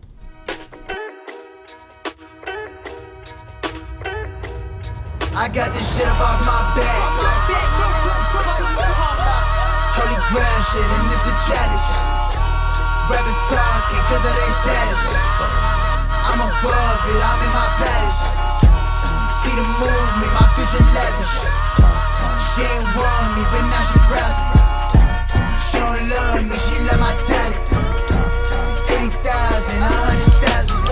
I got this shit up off my back. Holy ground shit, and this the challenge. Rappers talking cause of their status. I'm above it, I'm in my palace. See the movement, my future lavish. She ain't want me, but now she browsing. She don't love me, she love my talent. 80,000, 100,000.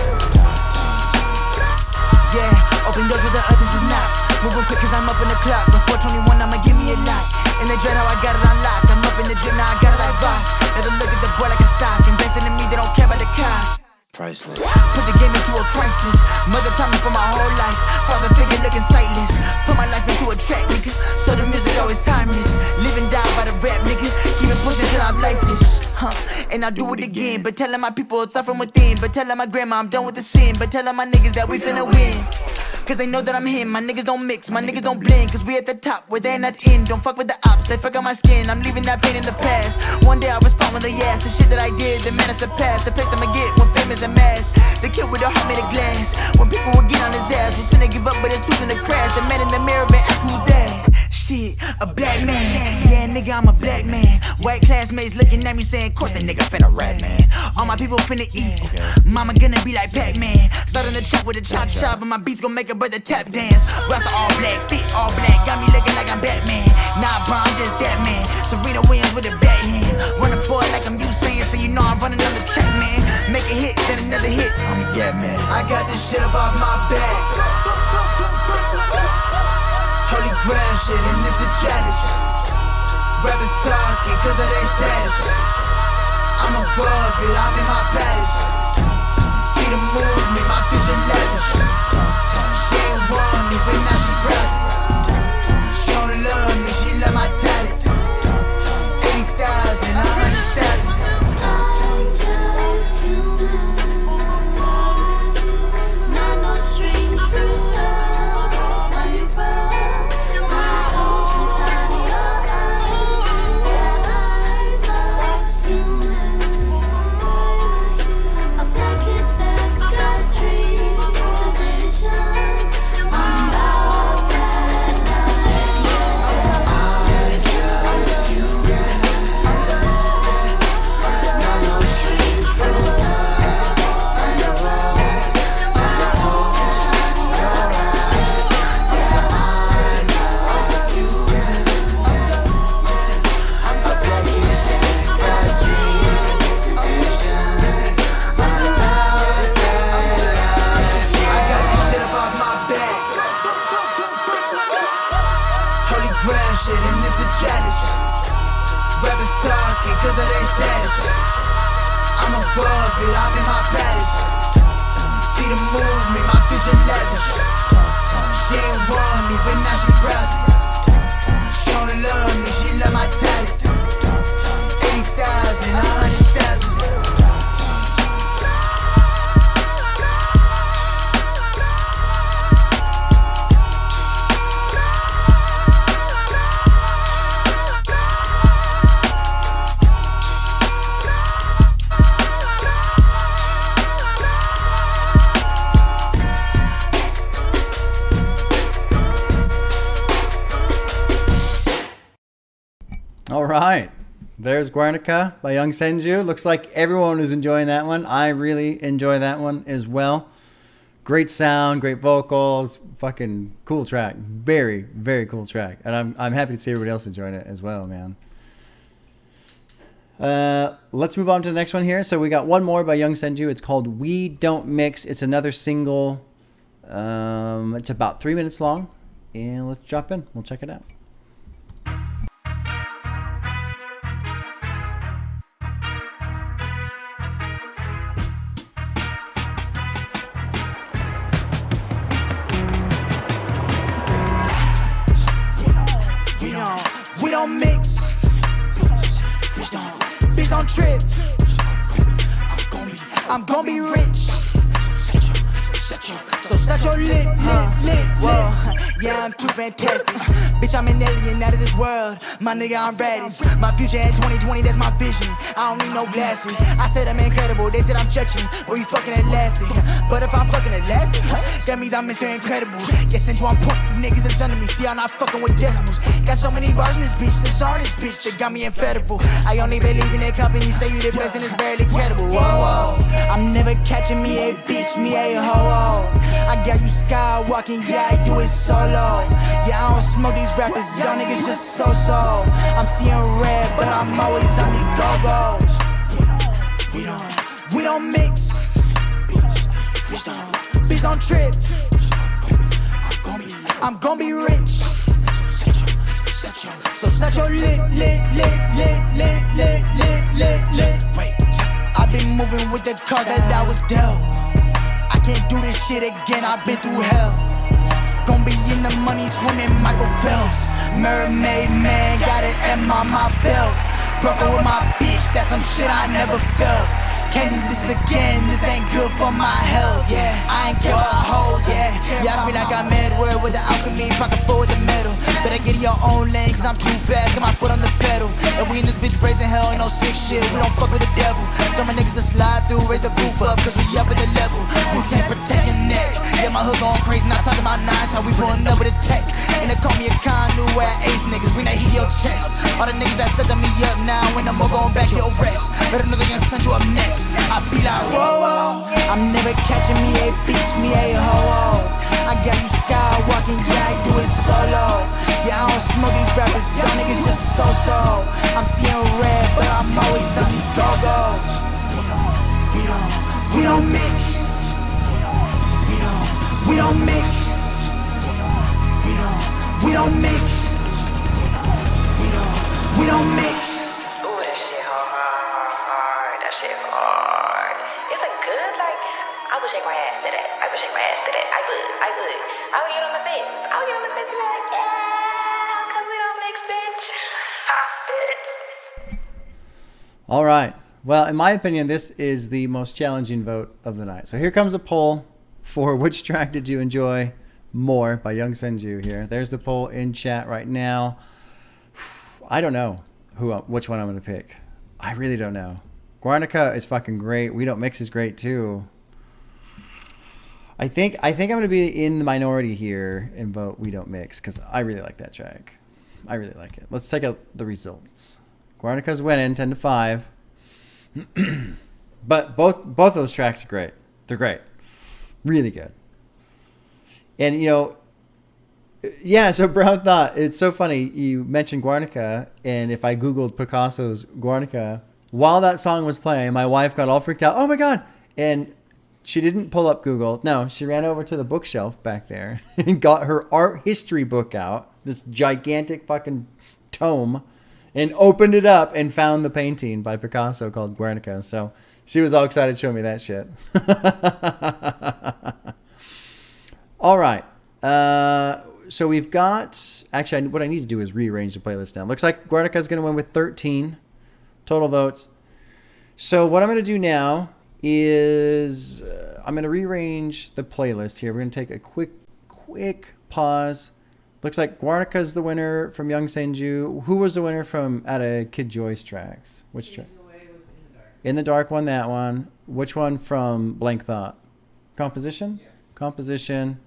Yeah, open doors where the others is not. Moving quick cause I'm up in the clock. Before 21, I'ma give me a lot. And they dread how I got it unlocked. I'm up in the gym, now I got it like boss. Now they look at the boy like a stock. Investing in me, they don't care about the cost. Priceless. Put the game into a crisis. Mother taught me for my whole life. Father figure looking sightless. Put my life into a track, nigga. So the music always timeless. Live and die by the rap, nigga. Keep it pushing till I'm lifeless. And I'll do it again. But telling my people it's up from within. But telling my grandma I'm done with the sin. But telling my niggas that we finna win. Cause they know that I'm him, my niggas don't mix, my niggas don't blend. Cause we at the top where they're not in. Don't fuck with the ops, they fuck on my skin. I'm leaving that pain in the past. One day I'll respond with a yes. The shit that I did, the man is surpassed. The place I'ma get when fame is a mask. The kid with a heart made of glass. When people would get on his ass, was finna give up but it's choosing to crash. The man in the mirror been asked who's that. Shit, a black man. Yeah, nigga, I'm a black man. White classmates looking at me saying, course the nigga finna rap, man. All my people finna eat. Mama gonna be like Pac-Man. Starting the trap with a cha-cha, but my beats gon' make a brother tap dance. Rasta all black, fit all black. Got me looking like I'm Batman. Nah, bro, I'm just that man. Serena Williams with a backhand. Run a boy like I'm Usain, so you know I'm running on the track, man. Make a hit, then another hit. I'm a yeah, man. I got this shit up off my back. Holy ground shit, and this the challenge. Rappers talking cause of their status. I'm above it, I'm in my palace. See the movement, my future lavish. She ain't want me, but now she browsing. She don't love me, she love my talent. 80,000, 100,000. I'm just human. Not no strings to love. When you burn. Inside of your eyes, yeah, I'm a human. Rappers talking cause of their status. I'm above it, I'm in my palace. See the movement, my future lavish. She ain't want me, but now she browsing. She don't love me, she love my talent. 80,000, 100,000. All right. There's Guernica by Yung Senju. Looks like everyone is enjoying that one. I really enjoy that one as well. Great sound, great vocals, fucking cool track. Very, very cool track. And I'm happy to see everybody else enjoying it as well, man. Let's move on to the next one here. So we got one more by Yung Senju. It's called We Don't Mix. It's another single. It's about 3 minutes long. And let's drop in. We'll check it out. We don't mix. Bitch don't trip. I'm gon' be rich. So shut your lip. Whoa, yeah, I'm too fantastic. Bitch, I'm an alien out of this world. My nigga, I'm radish. My future in 2020, that's my vision. I don't need no glasses. I said I'm incredible. They said I'm stretching. Boy, you fucking elastic. But if I'm fucking elastic, that means I'm Mr. Incredible. Yeah, since you on point, you niggas is under me. See, I'm not fucking with decimals. Got so many bars in this bitch. This hard this bitch that got me inflatable. I only believe in that company. Say you the best and it's barely credible. Whoa, I'm never catching me a bitch, me a ho. I got you skywalking, yeah, I do it solo. Yeah, I don't smoke these rappers, y'all niggas just so. I'm seeing red, but I'm always on the go-go's. We don't mix. Bitch don't trip. I'm gon' be rich. So shut your lip. I've been moving with the cars that I was dealt. I can't do this shit again, I've been through hell. Gon' be in the money swimming Michael Phelps. Mermaid man, got an M on my belt. Broke up with my bitch, that's some shit I never felt. Can't do this again, this ain't good for my health. Yeah, I ain't care about hoes, yeah. Yeah, I feel like I'm Edward with the alchemy, pocket full with the metal. Better get in your own lane, cause I'm too fast, got my foot on the pedal. And we in this bitch raising hell, ain't no sick shit, we don't fuck with the devil. Tell my niggas to slide through, raise the roof up, cause we up in the level. We can't protect your neck. Yeah, my hood going crazy, not talking about nines, how we pulling up with a tech. And they call me a con, new where I ace niggas, bring that heat to your chest. All the niggas that shut me up now, when I'm all going back to your rest. Better know they gonna send you up next. I be like, whoa, I'm never catching me a bitch, me a ho. I got you skywalking, yeah, I do it solo. Yeah, I don't smoke these rappers, y'all niggas just so. I'm seeing red, but I'm always on the go-go's. We don't mix. We don't mix. We don't mix. We don't mix. Ooh, that shit hard. That shit hard. It's a good, like, I would shake my ass to that. I would get on the fence. I would get on the fence and be like, yeah, cause we don't mix, bitch. Bitch. All right. Well, in my opinion, this is the most challenging vote of the night. So here comes a poll for which track did you enjoy more by Yung Senju here. There's the poll in chat right now. I don't know which one I'm going to pick. I really don't know. Guernica is fucking great. We Don't Mix is great too. I think I'm going to be in the minority here and vote We Don't Mix because I really like that track. I really like it. Let's check out the results. Guernica's winning 10-5. But both those tracks are great. They're great. Really good. And, you know, yeah, so Brown thought, it's so funny. You mentioned Guernica, and if I Googled Picasso's Guernica, while that song was playing, my wife got all freaked out. Oh, my God. And she didn't pull up Google. No, she ran over to the bookshelf back there and got her art history book out, this gigantic fucking tome, and opened it up and found the painting by Picasso called Guernica. So she was all excited to show me that shit. All right. So we've got... Actually, what I need to do is rearrange the playlist now. Looks like Guernica is going to win with 13 total votes. So what I'm going to do now is I'm going to rearrange the playlist here. We're going to take a quick pause. Looks like Guernica is the winner from Yung Senju. Who was the winner from out of Kid Joi's tracks? Which track? In the Dark won that one. Which one from Blank Thought? Composition? Yeah. Composition.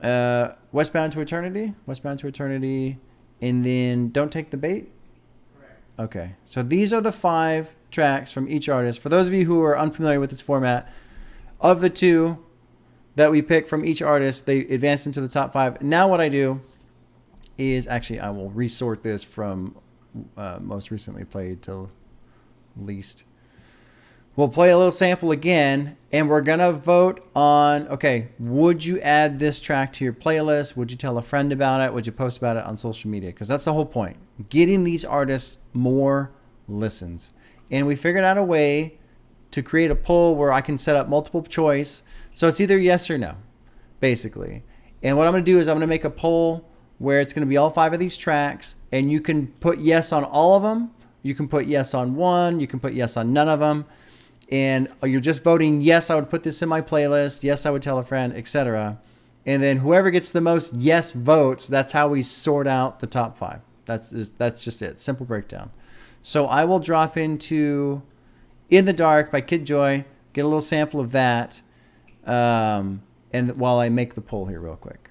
Westbound to Eternity. Westbound to Eternity. And then Don't Take the Bait? Correct. Okay. So these are the 5 tracks from each artist. For those of you who are unfamiliar with this format, of the 2 that we pick from each artist, they advance into the top 5. Now what I do is, actually, I will resort this from most recently played to least. We'll play a little sample again, and we're going to vote on, okay, would you add this track to your playlist? Would you tell a friend about it? Would you post about it on social media? Because that's the whole point. Getting these artists more listens. And we figured out a way to create a poll where I can set up multiple choice. So it's either yes or no, basically. And what I'm going to do is I'm going to make a poll where it's going to be all 5 of these tracks, and you can put yes on all of them. You can put yes on one. You can put yes on none of them. And you're just voting, yes, I would put this in my playlist. Yes, I would tell a friend, etc. And then whoever gets the most yes votes, that's how we sort out the top 5. That's just it. Simple breakdown. So I will drop into In the Dark by Kid Joi, get a little sample of that, and while I make the poll here real quick.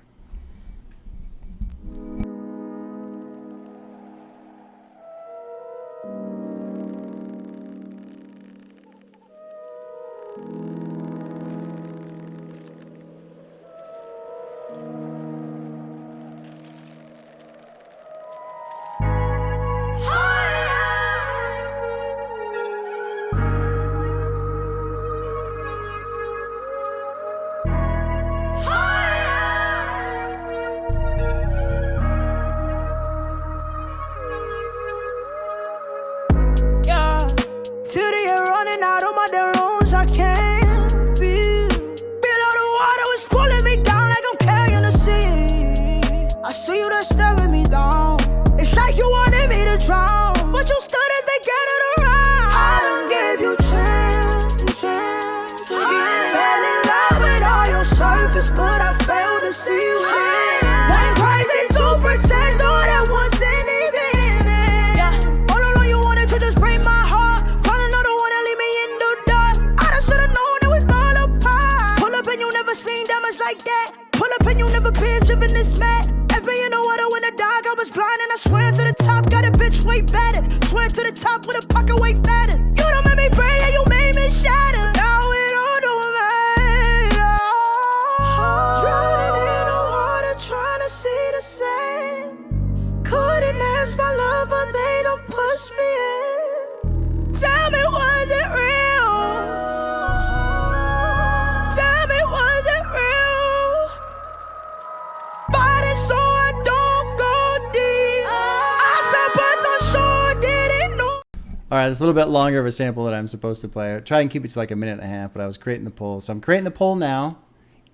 All right, it's a little bit longer of a sample that I'm supposed to play. I try and keep it to like a minute and a half, but I was creating the poll. So I'm creating the poll now.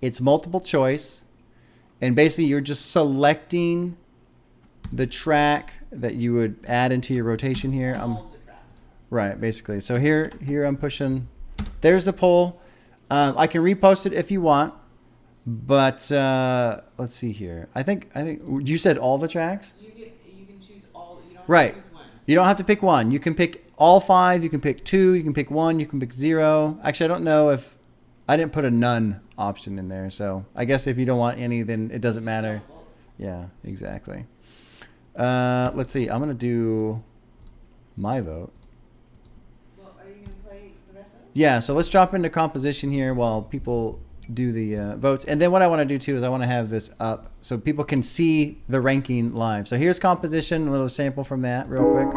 It's multiple choice. And basically you're just selecting the track that you would add into your rotation here. Right, basically. So here I'm pushing. There's the poll. I can repost it if you want. But let's see here. I think you said all the tracks? You can choose all. You don't have to choose one. You don't have to pick one. You can pick all 5. You can pick 2. You can pick 1. You can pick 0. Actually, I don't know if I didn't put a none option in there. So I guess if you don't want any, then it doesn't matter. Yeah, exactly. Let's see. I'm going to do my vote. Well, are you going to play the rest of it? Yeah, so let's drop into composition here while people do the votes. And then what I want to do too is I want to have this up so people can see the ranking live. So here's composition, a little sample from that real quick.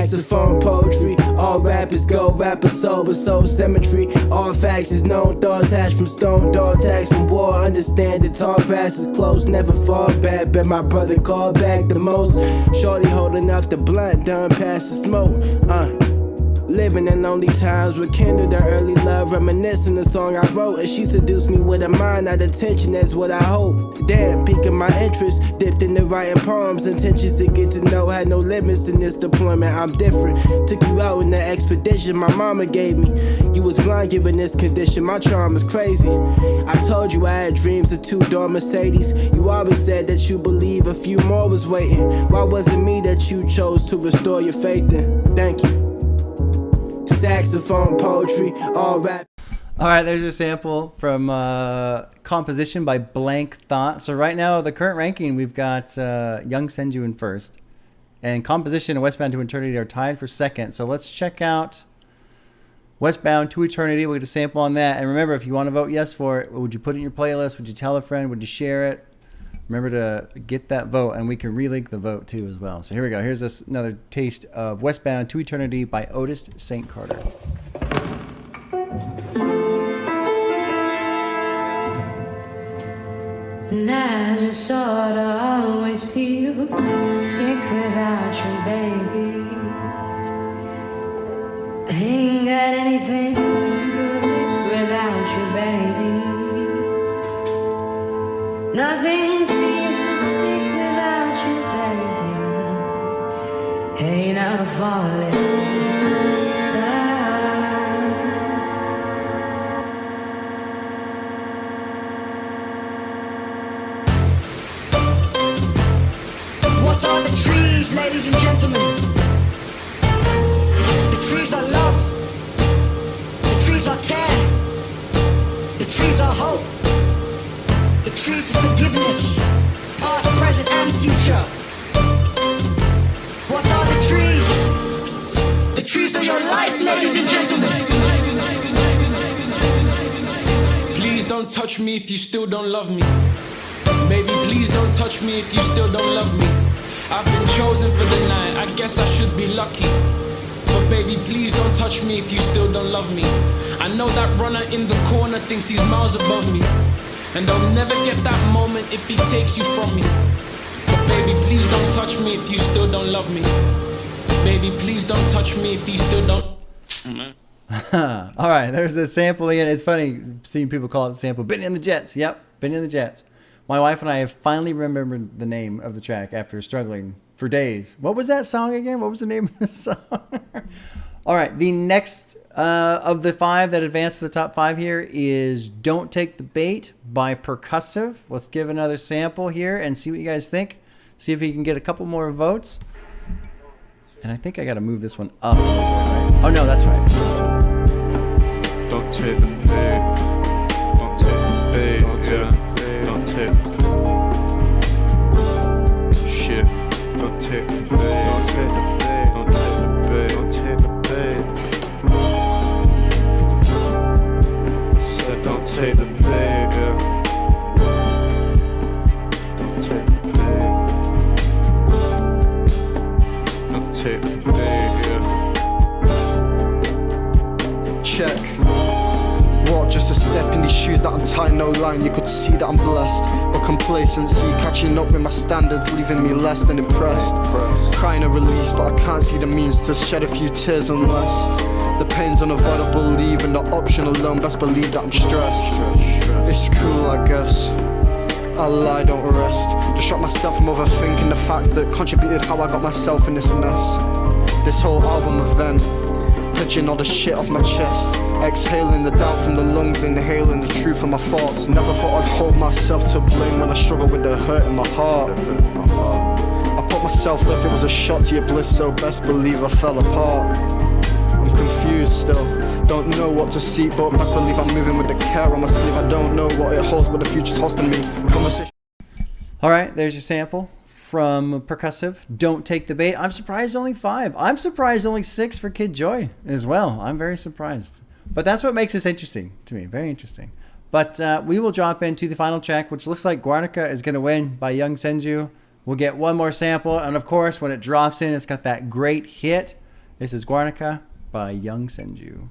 Saxophone poetry, all rappers go, rapper sober, soul symmetry. All factions known, thoughts hatched from stone, dog tags from war. Understand the tall grass is close, never fall back. Bet my brother called back the most. Shorty holding up the blunt, done past the smoke. Living in lonely times, rekindled the early love, reminiscing the song I wrote. And she seduced me with a mind, not attention, that's what I hope. Damn, piquing my interest, dipped into writing poems. Intentions to get to know, had no limits in this deployment. I'm different, took you out in the expedition my mama gave me. You was blind given this condition, my charm was crazy. I told you I had dreams of two-door Mercedes. You always said that you believe a few more was waiting. Why was it me that you chose to restore your faith in? Thank you. Saxophone poetry, all rap. All right, there's a sample from Composition by Blank Thought. So right now, the current ranking, we've got Yung Senju in first. And Composition and Westbound to Eternity are tied for second. So let's check out Westbound to Eternity. We'll get a sample on that. And remember, if you want to vote yes for it, would you put it in your playlist? Would you tell a friend? Would you share it? Remember to get that vote, and we can relink the vote too as well. So here we go. Here's another taste of Westbound to Eternity by Otis Saint Carter. And I just sorta always feel sick without you, baby. I ain't got anything to live without you, baby. Nothing seems to stick without you, baby. Hey, now falling. What are the trees, ladies and gentlemen? The trees are love. The trees are care. The trees are hope. The trees of forgiveness, past, present, and future. What are the trees? The trees of your life, ladies and gentlemen. Please don't touch me if you still don't love me. Baby, please don't touch me if you still don't love me. I've been chosen for the night, I guess I should be lucky. But baby, please don't touch me if you still don't love me. I know that runner in the corner thinks he's miles above me. And I'll never get that moment if he takes you from me. But baby, please don't touch me if you still don't love me. Baby, please don't touch me if you still don't. All right, there's a sample again. It's funny seeing people call it the sample. Benny and the Jets. Yep, Benny and the Jets. My wife and I have finally remembered the name of the track after struggling for days. What was that song again? What was the name of the song? All right, the next of the five that advanced to the top five here is Don't Take the Bait by Percussive. Let's give another sample here and see what you guys think. See if we can get a couple more votes. And I think I got to move this one up. Right? Oh, no, that's right. Don't take the bait. Don't take the bait. Yeah. Don't take shit. Don't take the bait. Don't take the bait. Don't take the bait. Don't take the bait. Said don't take the bait. Yeah. Don't take the bait. Don't take the bait. Yeah. Check. What, just a step in these shoes that I'm tying, no line. You could see that I'm blessed, but complacency catching up with my standards, leaving me less than impressed. Crying a release, but I can't see the means to shed a few tears unless the pain's unavoidable, leaving the option alone. Best believe that I'm stressed. It's cool, I guess. I lie, don't rest. Distract myself from overthinking the facts that contributed how I got myself in this mess. This whole album event, pitching all the shit off my chest, exhaling the doubt from the lungs, inhaling the truth of my thoughts. Never thought I'd hold myself to blame when I struggle with the hurt in my heart. I put myself first, it was a shot to your bliss, so best believe I fell apart. I'm confused still, don't know what to seek, but best believe I'm moving with the care on my sleeve. I don't know what it holds, but the future's hosting me. Conversation. All right, there's your sample from Percussive. Don't Take the Bait. I'm surprised only 5. I'm surprised only 6 for Kid Joi as well. I'm very surprised. But that's what makes this interesting to me. Very interesting. But we will drop into the final track, which looks like Guarnica is going to win by Yung Senju. We'll get one more sample. And of course, when it drops in, it's got that great hit. This is Guarnica by Yung Senju.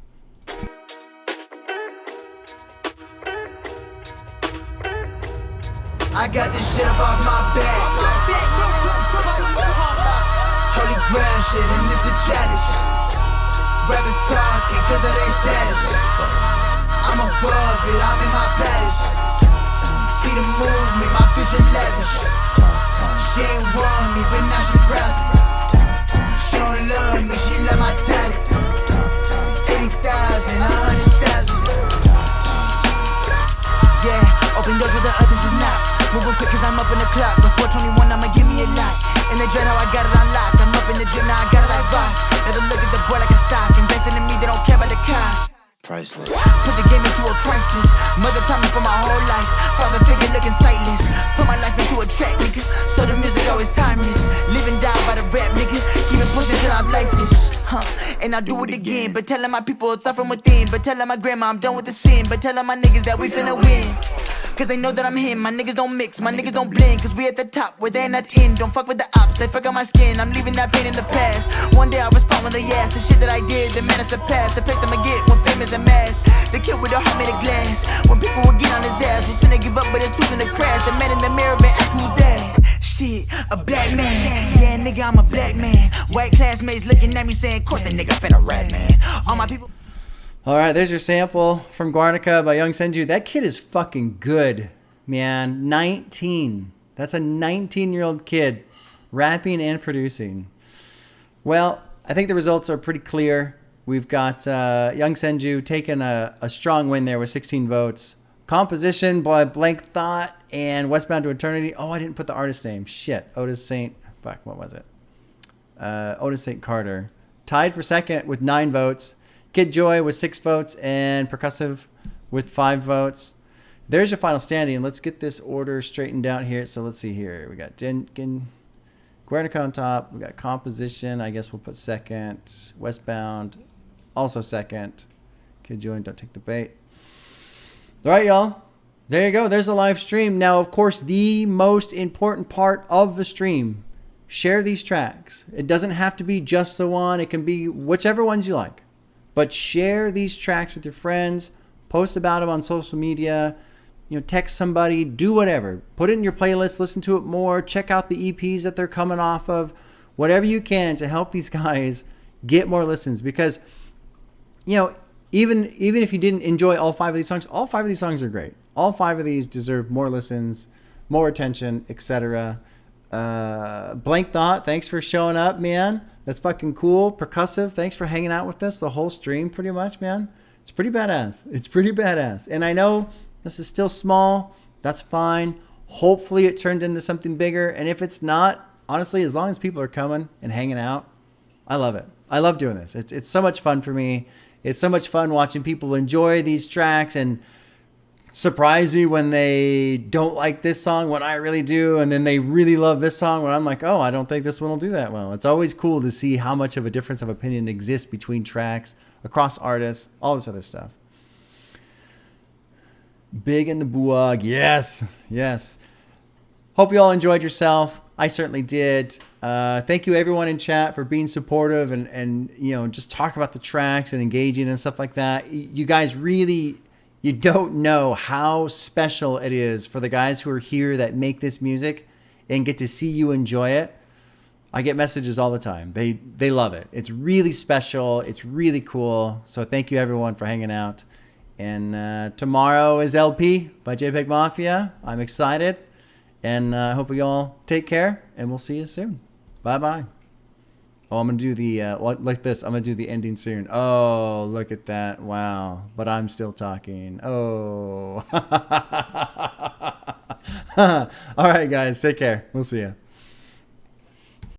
I got this shit up off my back. Holy grail shit, and this the challenge. Rappers talking cause of their status. I'm above it, I'm in my palace. See the movement, my future lavish. She ain't want me, but now she browsing. She don't love me, she love my talent. 80,000, 100,000. Yeah, open doors where the others is not. Moving quick cause I'm up in the clock. Before 21, I'ma give me a lot. And they dread how I got it unlocked. I'm up in the gym, now I got it like boss. Let them look at the boy like a stock. Investing in me, they don't care about the cost. Priceless. Put the game into a crisis. Mother taught me for my whole life. Father figure looking sightless. Put my life into a track, nigga. So the music always timeless. Live and die by the rap, nigga. Keep it pushing till I'm lifeless. And I'll do it again. But telling my people it's up from within. But telling my grandma I'm done with the sin. But telling my niggas that we finna win. Cause they know that I'm him, my niggas don't mix, my niggas don't blend. Cause we at the top where they're not in. Don't fuck with the ops, they fuck on my skin. I'm leaving that pain in the past. One day I'll respond when they ask. The shit that I did, the man is surpassed. The place I'ma get when fame is a mask. The kid with the heart made of glass. When people would get on his ass, was finna give up but his tooth in the crash. The man in the mirror been ask who's that. Shit, a black man. Yeah nigga, I'm a black man. White classmates looking at me saying, course the nigga finna rap, man. All my people. All right, there's your sample from Guarnica by Yung Senju. That kid is fucking good, man. 19. That's a 19-year-old kid rapping and producing. Well, I think the results are pretty clear. We've got Yung Senju taking a strong win there with 16 votes. Composition by Blank Thought and Westbound to Eternity. Oh, I didn't put the artist name. Shit. Otis Saint... Fuck, what was it? Otis Saint Carter. Tied for second with 9 votes. Kid Joi with 6 votes and Percussive with 5 votes. There's your final standing. Let's get this order straightened out here. So let's see here. We got Guernica on top. We got Composition. I guess we'll put second. Westbound also second. Kid Joi, don't take the bait. All right, y'all. There you go. There's a live stream. Now, of course, the most important part of the stream. Share these tracks. It doesn't have to be just the one. It can be whichever ones you like. But share these tracks with your friends. Post about them on social media. You know, text somebody. Do whatever. Put it in your playlist. Listen to it more. Check out the EPs that they're coming off of. Whatever you can to help these guys get more listens. Because, you know, even if you didn't enjoy all 5 of these songs, all 5 of these songs are great. All 5 of these deserve more listens, more attention, etc. Blank Thought, thanks for showing up, man. That's fucking cool. Percussive, thanks for hanging out with us the whole stream pretty much, man. It's pretty badass. It's pretty badass. And I know this is still small. That's fine. Hopefully it turns into something bigger. And if it's not, honestly, as long as people are coming and hanging out, I love it. I love doing this. It's so much fun for me. It's so much fun watching people enjoy these tracks and surprise me when they don't like this song when I really do, and then they really love this song when I'm like, oh, I don't think this one will do that well. It's always cool to see how much of a difference of opinion exists between tracks, across artists, all this other stuff. Big in the buag. Yes. Hope you all enjoyed yourself. I certainly did. Thank you everyone in chat for being supportive and you know, just talking about the tracks and engaging and stuff like that. You guys really... You don't know how special it is for the guys who are here that make this music and get to see you enjoy it. I get messages all the time. They love it. It's really special. It's really cool. So thank you everyone for hanging out. And tomorrow is LP by JPEG Mafia. I'm excited. And I hope you all take care. And we'll see you soon. Bye-bye. Oh, I'm going to do the, like this. I'm going to do the ending soon. Oh, look at that. Wow. But I'm still talking. Oh. All right, guys. Take care. We'll see you.